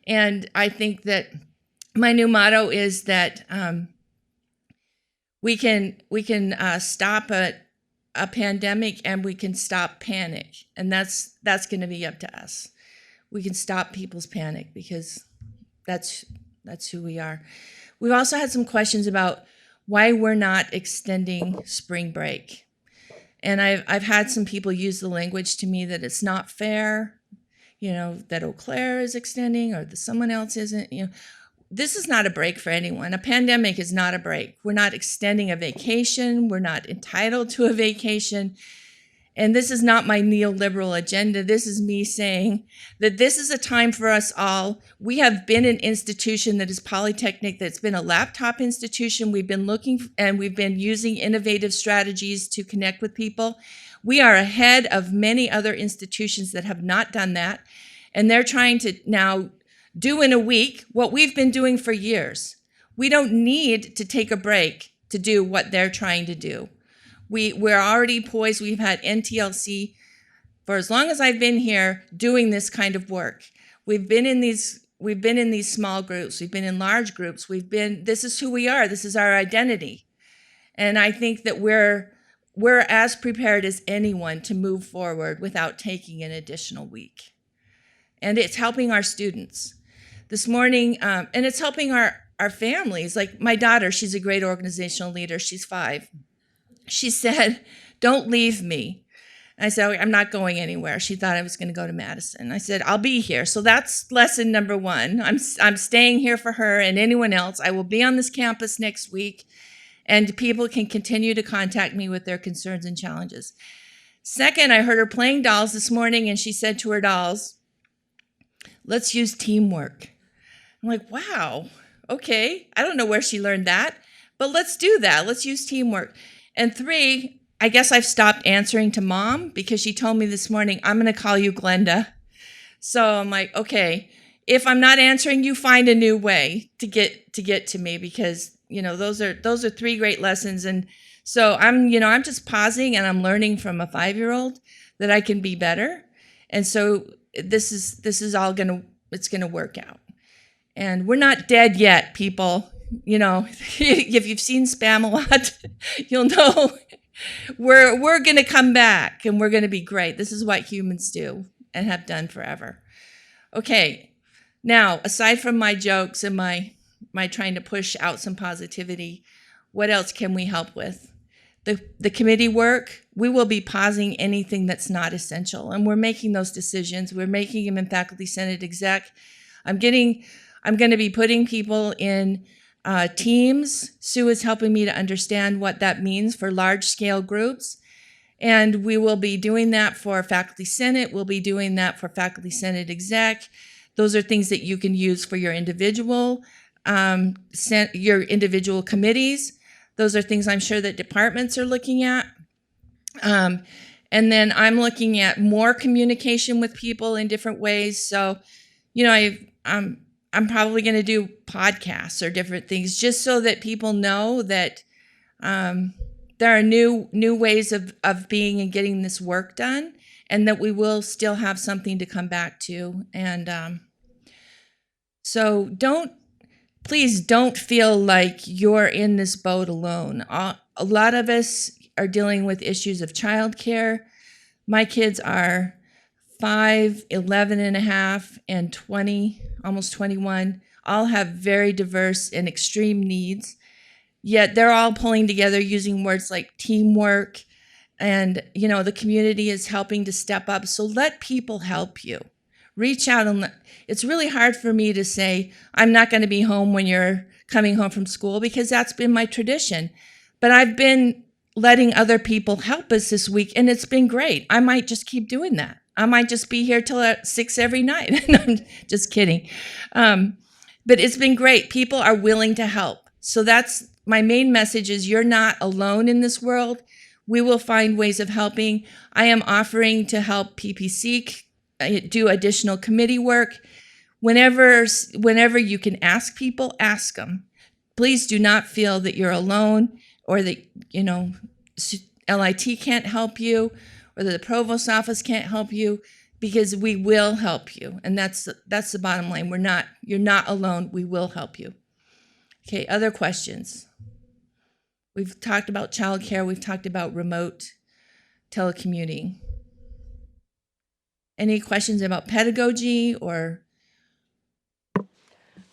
And I think that my new motto is that we can stop a pandemic, and we can stop panic, and that's going to be up to us. We can stop people's panic because that's who we are. We've also had some questions about why we're not extending spring break, and I've had some people use the language to me that it's not fair, you know, that Eau Claire is extending or that someone else isn't. You know, this is not a break for anyone. A pandemic is not a break. We're not extending a vacation. We're not entitled to a vacation. And this is not my neoliberal agenda. This is me saying that this is a time for us all. We have been an institution that is Polytechnic, that's been a laptop institution. We've been looking and we've been using innovative strategies to connect with people. We are ahead of many other institutions that have not done that. And they're trying to now do in a week what we've been doing for years. We don't need to take a break to do what they're trying to do. We're already poised. We've had NTLC for as long as I've been here doing this kind of work. We've been in these small groups. We've been in large groups. This is who we are. This is our identity. And I think that we're as prepared as anyone to move forward without taking an additional week. And it's helping our students. This morning, and it's helping our families. Like my daughter, she's a great organizational leader. She's 5. She said, "Don't leave me." I said, "I'm not going anywhere." She thought I was going to go to Madison. I said, "I'll be here." So that's lesson number 1. I'm staying here for her and anyone else. I will be on this campus next week, and people can continue to contact me with their concerns and challenges. Second, I heard her playing dolls this morning, and she said to her dolls, "Let's use teamwork." I'm like, wow, okay. I don't know where she learned that, but let's do that. Let's use teamwork. And 3, I guess I've stopped answering to Mom because she told me this morning, "I'm going to call you Glenda." So I'm like, okay, if I'm not answering you, find a new way to get to me, because, you know, those are 3 great lessons. And so I'm just pausing, and I'm learning from a 5-year-old that I can be better. And so this is all it's going to work out. And we're not dead yet, people. You know, if you've seen Spam a lot, you'll know we're going to come back, and we're going to be great. This is what humans do and have done forever. Okay, now, aside from my jokes and my trying to push out some positivity, what else can we help with? The committee work, we will be pausing anything that's not essential, and we're making those decisions. We're making them in Faculty Senate Exec. I'm going to be putting people in teams. Sue is helping me to understand what that means for large-scale groups. And we will be doing that for Faculty Senate. We'll be doing that for Faculty Senate Exec. Those are things that you can use for your individual committees. Those are things I'm sure that departments are looking at. And then I'm looking at more communication with people in different ways. So, you know, I'm probably going to do podcasts or different things just so that people know that there are new ways of being and getting this work done, and that we will still have something to come back to. And so please don't feel like you're in this boat alone. A lot of us are dealing with issues of childcare. My kids are 5, 11 and a half, and 20, almost 21, all have very diverse and extreme needs, yet they're all pulling together using words like teamwork, and, you know, the community is helping to step up. So let people help you. Reach out, and it's really hard for me to say, I'm not going to be home when you're coming home from school, because that's been my tradition. But I've been letting other people help us this week, and it's been great. I might just keep doing that. I might just be here till 6 every night. I'm just kidding. But it's been great. People are willing to help. So that's my main message is you're not alone in this world. We will find ways of helping. I am offering to help PPC do additional committee work. Whenever you can ask people, ask them. Please do not feel that you're alone or that, LIT can't help you or that the provost office can't help you, because we will help you. And that's the bottom line. You're not alone. We will help you. Okay, other questions? We've talked about childcare. We've talked about remote telecommuting. Any questions about pedagogy or?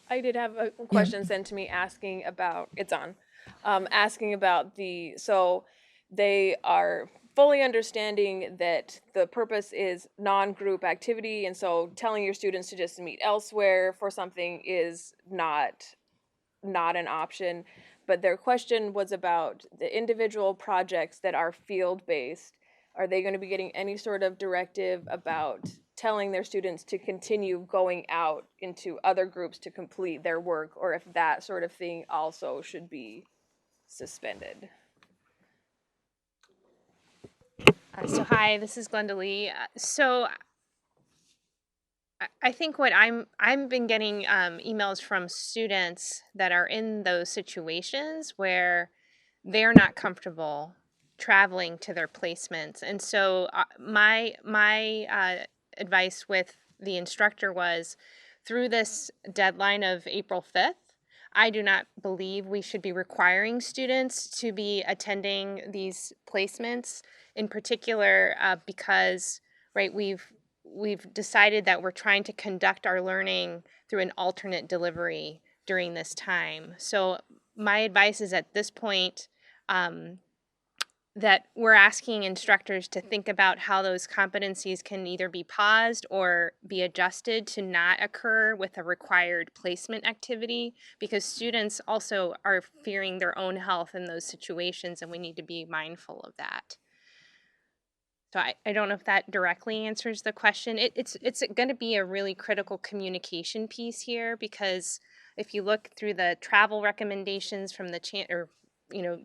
I did have a question sent to me asking about, asking about so they are fully understanding that the purpose is non-group activity, and so telling your students to just meet elsewhere for something is not an option. But their question was about the individual projects that are field-based. Are they going to be getting any sort of directive about telling their students to continue going out into other groups to complete their work, or if that sort of thing also should be suspended? So hi, this is Glenda Lee. So I think what I've been getting emails from students that are in those situations where they're not comfortable traveling to their placements, and so my advice with the instructor was, through this deadline of April 5th, I do not believe we should be requiring students to be attending these placements, in particular because, right, we've decided that we're trying to conduct our learning through an alternate delivery during this time. So my advice is at this point that we're asking instructors to think about how those competencies can either be paused or be adjusted to not occur with a required placement activity, because students also are fearing their own health in those situations, and we need to be mindful of that. So I don't know if that directly answers the question. It's going to be a really critical communication piece here, because if you look through the travel recommendations from the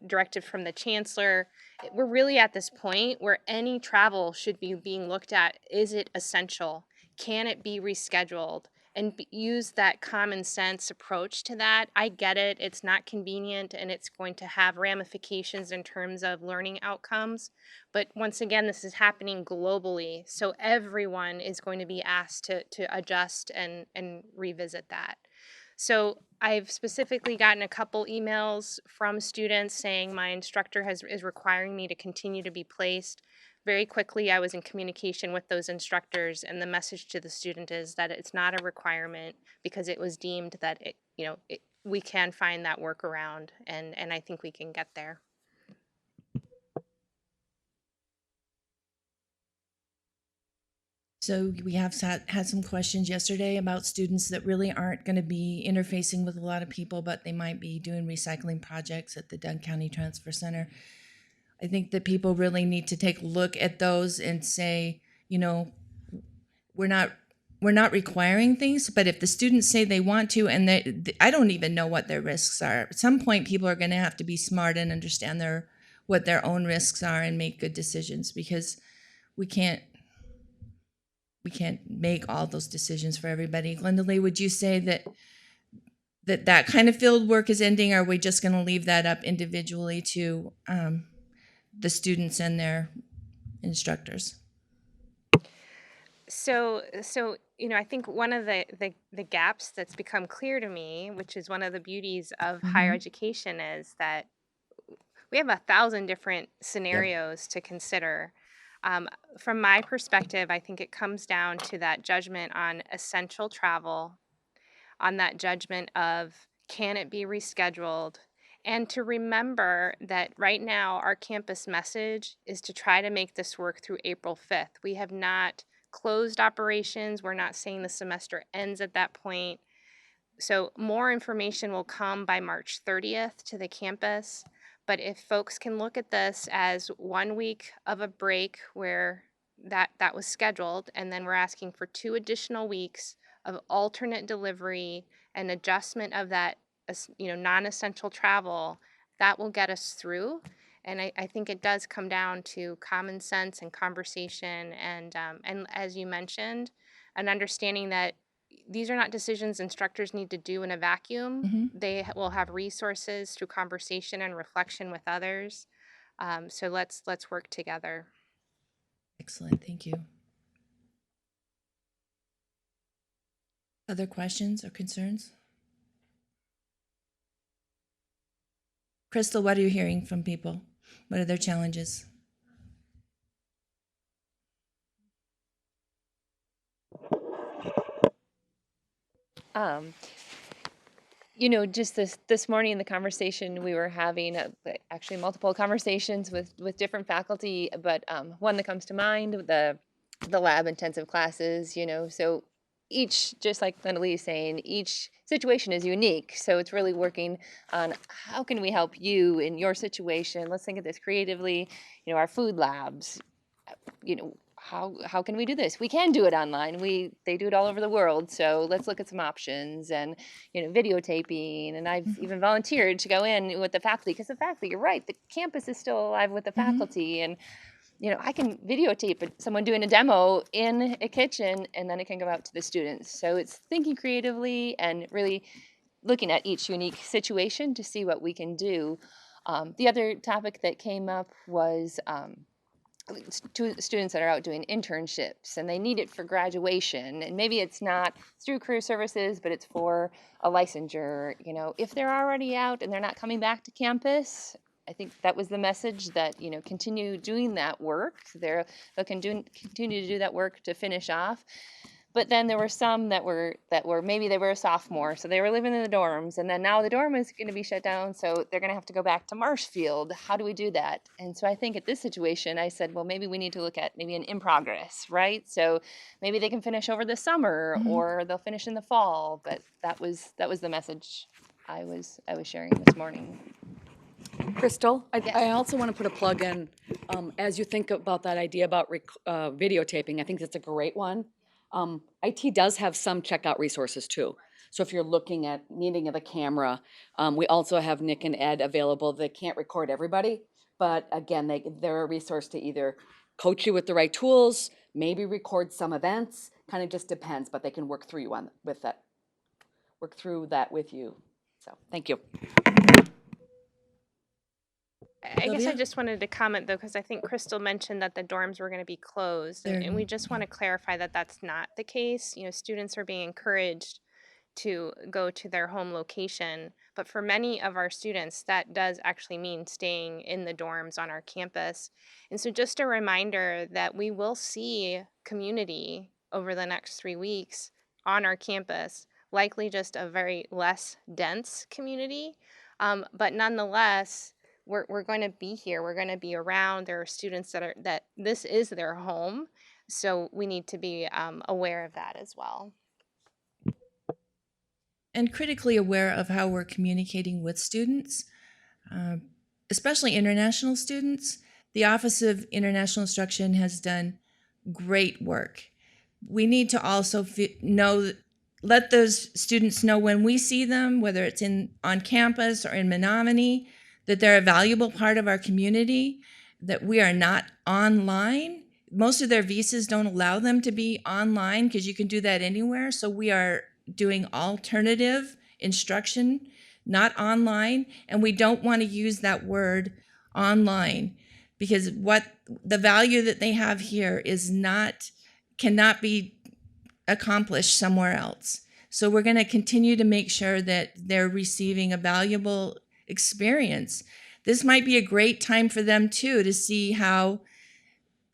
directive from the chancellor, we're really at this point where any travel should be being looked at. Is it essential? Can it be rescheduled? And use that common sense approach to that. I get it. It's not convenient, and it's going to have ramifications in terms of learning outcomes. But once again, this is happening globally. So everyone is going to be asked to adjust and revisit that. So I've specifically gotten a couple emails from students saying my instructor is requiring me to continue to be placed. Very quickly, I was in communication with those instructors, and the message to the student is that it's not a requirement, because it was deemed that we can find that workaround, and I think we can get there. So we have had some questions yesterday about students that really aren't going to be interfacing with a lot of people, but they might be doing recycling projects at the Dunn County Transfer Center. I think that people really need to take a look at those and say, we're not requiring things, but if the students say they want to, and I don't even know what their risks are. At some point, people are going to have to be smart and understand what their own risks are and make good decisions, because we can't make all those decisions for everybody. Glenda Lee, would you say that kind of field work is ending, or are we just going to leave that up individually to the students and their instructors? So I think one of the gaps that's become clear to me, which is one of the beauties of higher education, is that we have 1,000 different scenarios to consider. From my perspective, I think it comes down to that judgment on essential travel, on that judgment of, can it be rescheduled? And to remember that right now our campus message is to try to make this work through April 5th. We have not closed operations. We're not saying the semester ends at that point. So more information will come by March 30th to the campus. But if folks can look at this as 1 week of a break where that was scheduled, and then we're asking for 2 additional weeks of alternate delivery an adjustment of that, non-essential travel, that will get us through. And I think it does come down to common sense and conversation, and as you mentioned, an understanding that these are not decisions instructors need to do in a vacuum. They will have resources through conversation and reflection with others. So let's work together. Excellent, thank you. Other questions or concerns? Crystal, what are you hearing from people? What are their challenges? Just this morning in the conversation we were having, actually multiple conversations with different faculty, but one that comes to mind, the lab intensive classes, so each, just like Glendalee is saying, each situation is unique. So it's really working on how can we help you in your situation. Let's think of this creatively, our food labs, how can we do this? We can do it online. They do it all over the world. So let's look at some options, and videotaping. And I've even volunteered to go in with the faculty, because the faculty, you're right, the campus is still alive with the faculty, and I can videotape someone doing a demo in a kitchen, and then it can go out to the students. So it's thinking creatively and really looking at each unique situation to see what we can do. The other topic that came up was students that are out doing internships, and they need it for graduation, and maybe it's not through career services, but it's for a licensure. If they're already out and they're not coming back to campus, I think that was the message, that continue doing that work. They can continue to do that work to finish off. But then there were some that were maybe they were a sophomore, so they were living in the dorms, and then now the dorm is going to be shut down, so they're going to have to go back to Marshfield. How do we do that? And so I think at this situation, I said, well, maybe we need to look at maybe an in progress, right? So maybe they can finish over the summer, or they'll finish in the fall. But that was the message I was sharing this morning. Crystal, I also want to put a plug in, as you think about that idea about videotaping. I think that's a great one. IT does have some checkout resources too. So if you're looking at needing of a camera, we also have Nick and Ed available. They can't record everybody, but again, they're a resource to either coach you with the right tools, maybe record some events, kind of just depends, but they can work through that with you. So thank you. I guess I just wanted to comment, though, because I think Crystal mentioned that the dorms were going to be closed, and we just want to clarify that that's not the case. Students are being encouraged to go to their home location, but for many of our students, that does actually mean staying in the dorms on our campus. And so just a reminder that we will see community over the next 3 weeks on our campus, likely just a very less dense community, but nonetheless, we're going to be here. We're going to be around. There are students that this is their home, so we need to be aware of that as well. And critically aware of how we're communicating with students, especially international students. The Office of International Instruction has done great work. We need to also let those students know when we see them, whether it's on campus or in Menominee, that they're a valuable part of our community, that we are not online. Most of their visas don't allow them to be online, because you can do that anywhere. So we are doing alternative instruction, not online. And we don't want to use that word online, because what the value that they have here cannot be accomplished somewhere else. So we're going to continue to make sure that they're receiving a valuable experience. This might be a great time for them too, to see how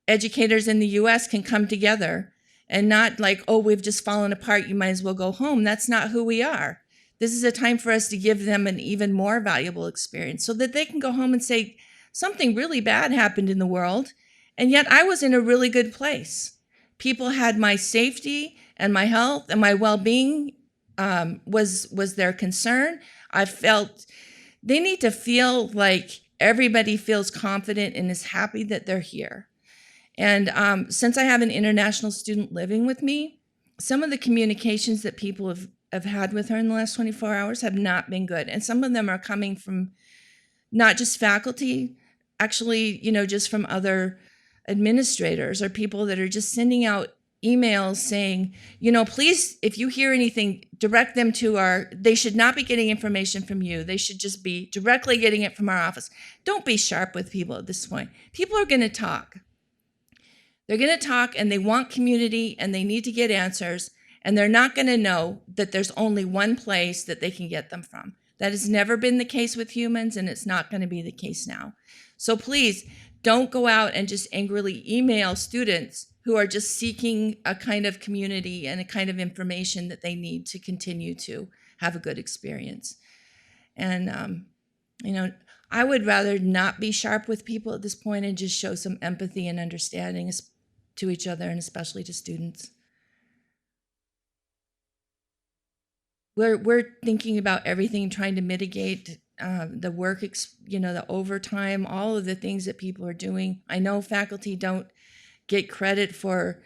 educators in the US can come together, and not like, oh, we've just fallen apart, you might as well go home. That's not who we are. This is a time for us to give them an even more valuable experience, so that they can go home and say, something really bad happened in the world, and yet I was in a really good place. People had my safety and my health and my well-being was their concern. They need to feel like everybody feels confident and is happy that they're here. And since I have an international student living with me, some of the communications that people have have had with her in the last 24 hours have not been good. And some of them are coming from not just faculty, actually, just from other administrators or people that are just sending out emails saying, please, if you hear anything, direct them to they should not be getting information from you. They should just be directly getting it from our office. Don't be sharp with people at this point. People are going to talk. They're going to talk and they want community and they need to get answers. And they're not going to know that there's only one place that they can get them from. That has never been the case with humans, and it's not going to be the case now. So please don't go out and just angrily email students who are just seeking a kind of community and a kind of information that they need to continue to have a good experience. And, I would rather not be sharp with people at this point and just show some empathy and understanding to each other and especially to students. We're thinking about everything, trying to mitigate the work, the overtime, all of the things that people are doing. I know faculty don't get credit for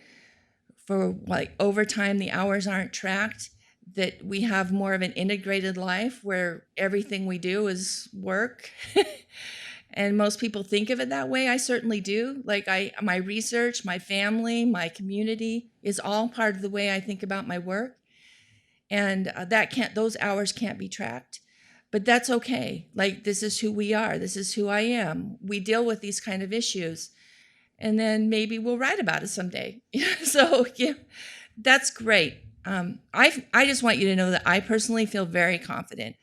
like overtime. The hours aren't tracked. That we have more of an integrated life where everything we do is work. And most people think of it that way. I certainly do. Like my research, my family, my community is all part of the way I think about my work. And those hours can't be tracked, but that's okay. Like, this is who we are. This is who I am. We deal with these kind of issues, and then maybe we'll write about it someday. So yeah, that's great. I just want you to know that I personally feel very confident.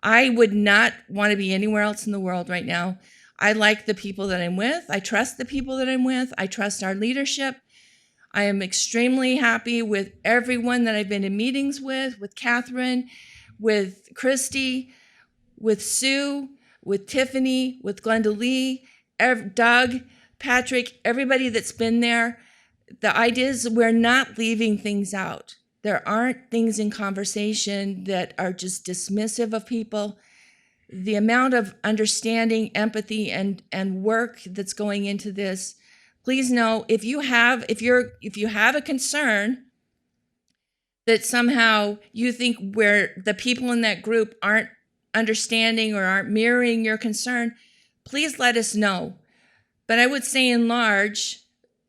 I would not want to be anywhere else in the world right now. I like the people that I'm with. I trust the people that I'm with. I trust our leadership. I am extremely happy with everyone that I've been in meetings with Catherine, with Christy, with Sue, with Tiffany, with Glenda Lee, Doug, Patrick, everybody that's been there. The idea is we're not leaving things out. There aren't things in conversation that are just dismissive of people. The amount of understanding, empathy, and work that's going into this. Please know, if you have a concern that somehow you think where the people in that group aren't understanding or aren't mirroring your concern, please let us know. But I would say in large,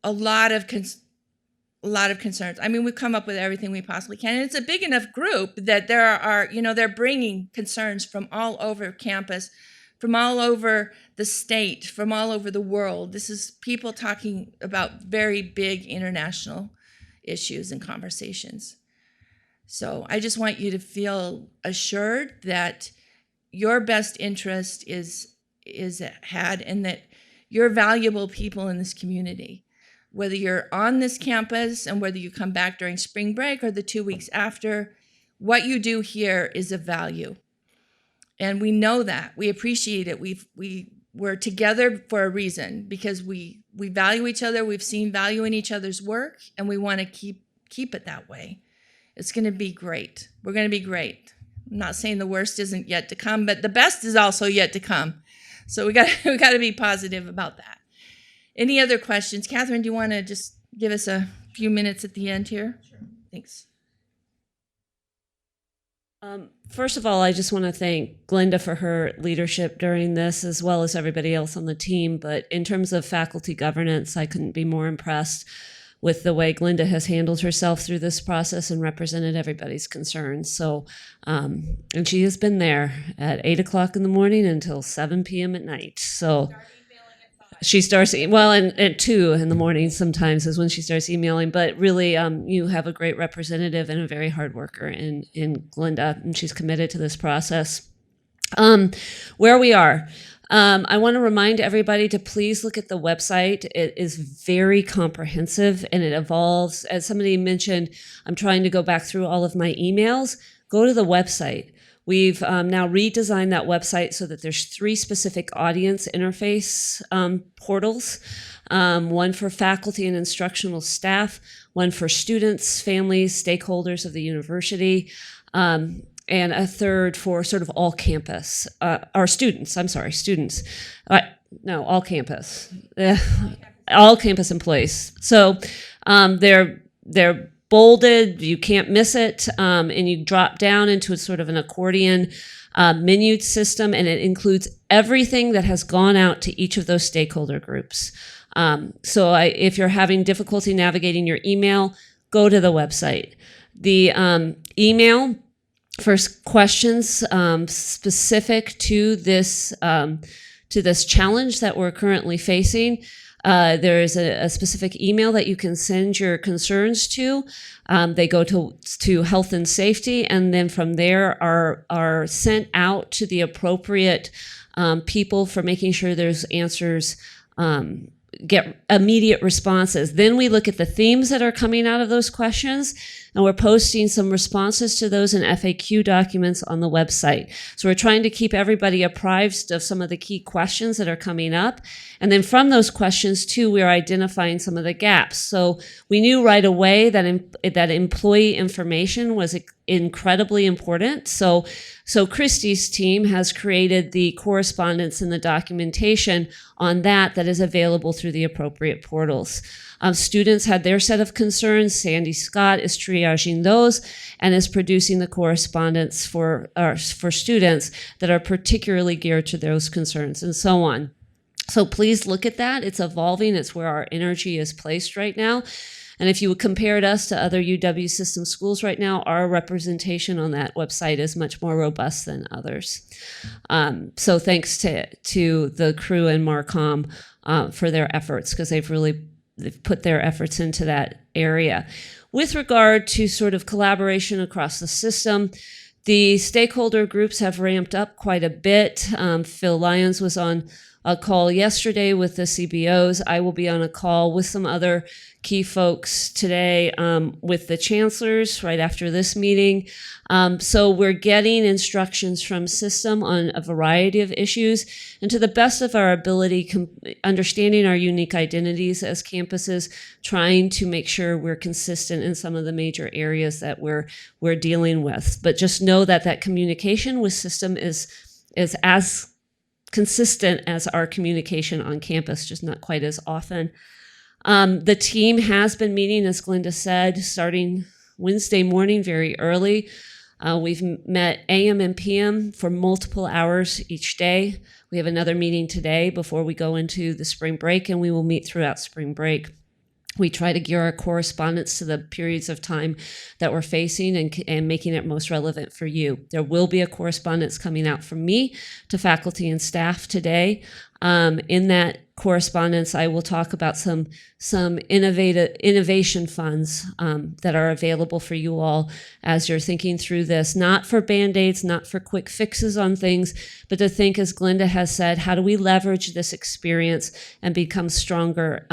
a lot of concerns. I mean, we've come up with everything we possibly can. And it's a big enough group that they're bringing concerns from all over campus, from all over the state, from all over the world. This is people talking about very big international issues and conversations. So I just want you to feel assured that your best interest is had and that you're valuable people in this community. Whether you're on this campus and whether you come back during spring break or the 2 weeks after, what you do here is of value. And we know that. We appreciate it. We're together for a reason because we value each other. We've seen value in each other's work, and we want to keep it that way. It's going to be great. We're going to be great. I'm not saying the worst isn't yet to come, but the best is also yet to come. So we got to be positive about that. Any other questions? Catherine, do you want to just give us a few minutes at the end here? Sure. Thanks. First of all, I just want to thank Glenda for her leadership during this, as well as everybody else on the team. But in terms of faculty governance, I couldn't be more impressed with the way Glenda has handled herself through this process and represented everybody's concerns. So, and she has been there at 8 o'clock in the morning until 7 p.m. at night. So she starts, and at 2 in the morning sometimes is when she starts emailing. But really, you have a great representative and a very hard worker in Glenda, and she's committed to this process. Where we are. I want to remind everybody to please look at the website. It is very comprehensive and it evolves. As somebody mentioned, I'm trying to go back through all of my emails. Go to the website. We've now redesigned that website so that there's 3 specific audience interface portals. One for faculty and instructional staff, one for students, families, stakeholders of the university, and a third for sort of all campus, or students, all campus. All campus employees. So they're bolded, you can't miss it, and you drop down into a sort of an accordion menu system, and it includes everything that has gone out to each of those stakeholder groups. If you're having difficulty navigating your email, go to the website. The email for questions specific to this challenge that we're currently facing, there is a specific email that you can send your concerns to. They go to health and safety, and then from there are sent out to the appropriate people for making sure there's answers, get immediate responses. Then we look at the themes that are coming out of those questions, and we're posting some responses to those in FAQ documents on the website. So we're trying to keep everybody apprised of some of the key questions that are coming up. And then from those questions too, we're identifying some of the gaps. So we knew right away that employee information was incredibly important. So Christy's team has created the correspondence and the documentation on that is available through the appropriate portals. Students had their set of concerns. Sandy Scott is triaging those and is producing the correspondence for students that are particularly geared to those concerns, and so on. So please look at that. It's evolving. It's where our energy is placed right now. And if you would compare us to other UW system schools right now, our representation on that website is much more robust than others. So thanks to the crew and Marcom for their efforts, because they've put their efforts into that area. With regard to sort of collaboration across the system, the stakeholder groups have ramped up quite a bit. Phil Lyons was on a call yesterday with the CBOs. I will be on a call with some other key folks today with the chancellors right after this meeting. So we're getting instructions from system on a variety of issues, and to the best of our ability, understanding our unique identities as campuses, trying to make sure we're consistent in some of the major areas that we're dealing with. But just know that communication with system is as consistent as our communication on campus, just not quite as often. The team has been meeting, as Glenda said, starting Wednesday morning very early. We've met AM and PM for multiple hours each day. We have another meeting today before we go into the spring break, and we will meet throughout spring break. We try to gear our correspondence to the periods of time that we're facing and making it most relevant for you. There will be a correspondence coming out from me to faculty and staff today. In that correspondence, I will talk about some innovation funds that are available for you all as you're thinking through this, not for Band-Aids, not for quick fixes on things, but to think, as Glenda has said, how do we leverage this experience and become stronger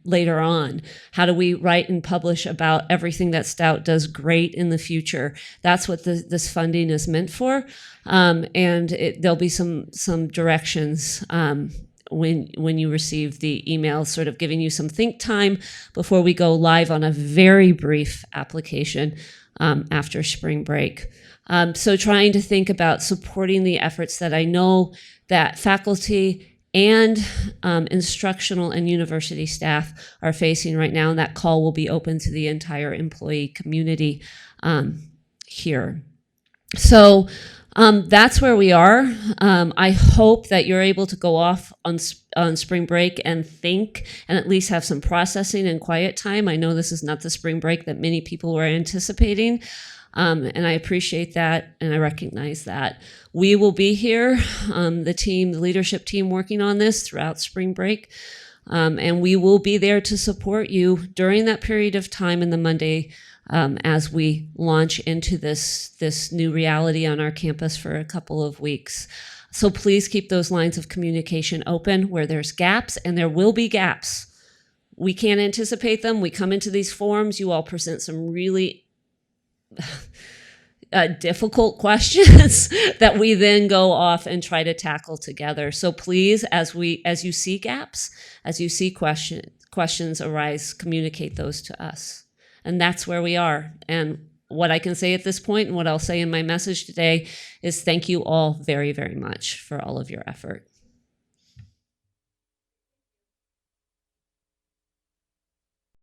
later on? How do we write and publish about everything that Stout does great in the future? That's what this funding is meant for. And there'll be some directions when you receive the email, sort of giving you some think time before we go live on a very brief application after spring break. So trying to think about supporting the efforts that I know that faculty and instructional and university staff are facing right now, and that call will be open to the entire employee community here. So that's where we are. I hope that you're able to go off on spring break and think, and at least have some processing and quiet time. I know this is not the spring break that many people were anticipating, and I appreciate that, and I recognize that. We will be here, the leadership team working on this throughout spring break, and we will be there to support you during that period of time in the Monday as we launch into this new reality on our campus for a couple of weeks. So please keep those lines of communication open where there's gaps, and there will be gaps. We can't anticipate them. We come into these forums, you all present some really difficult questions that we then go off and try to tackle together. So please, as you see gaps, as you see questions arise, communicate those to us. And that's where we are. And what I can say at this point, and what I'll say in my message today, is thank you all very, very much for all of your effort.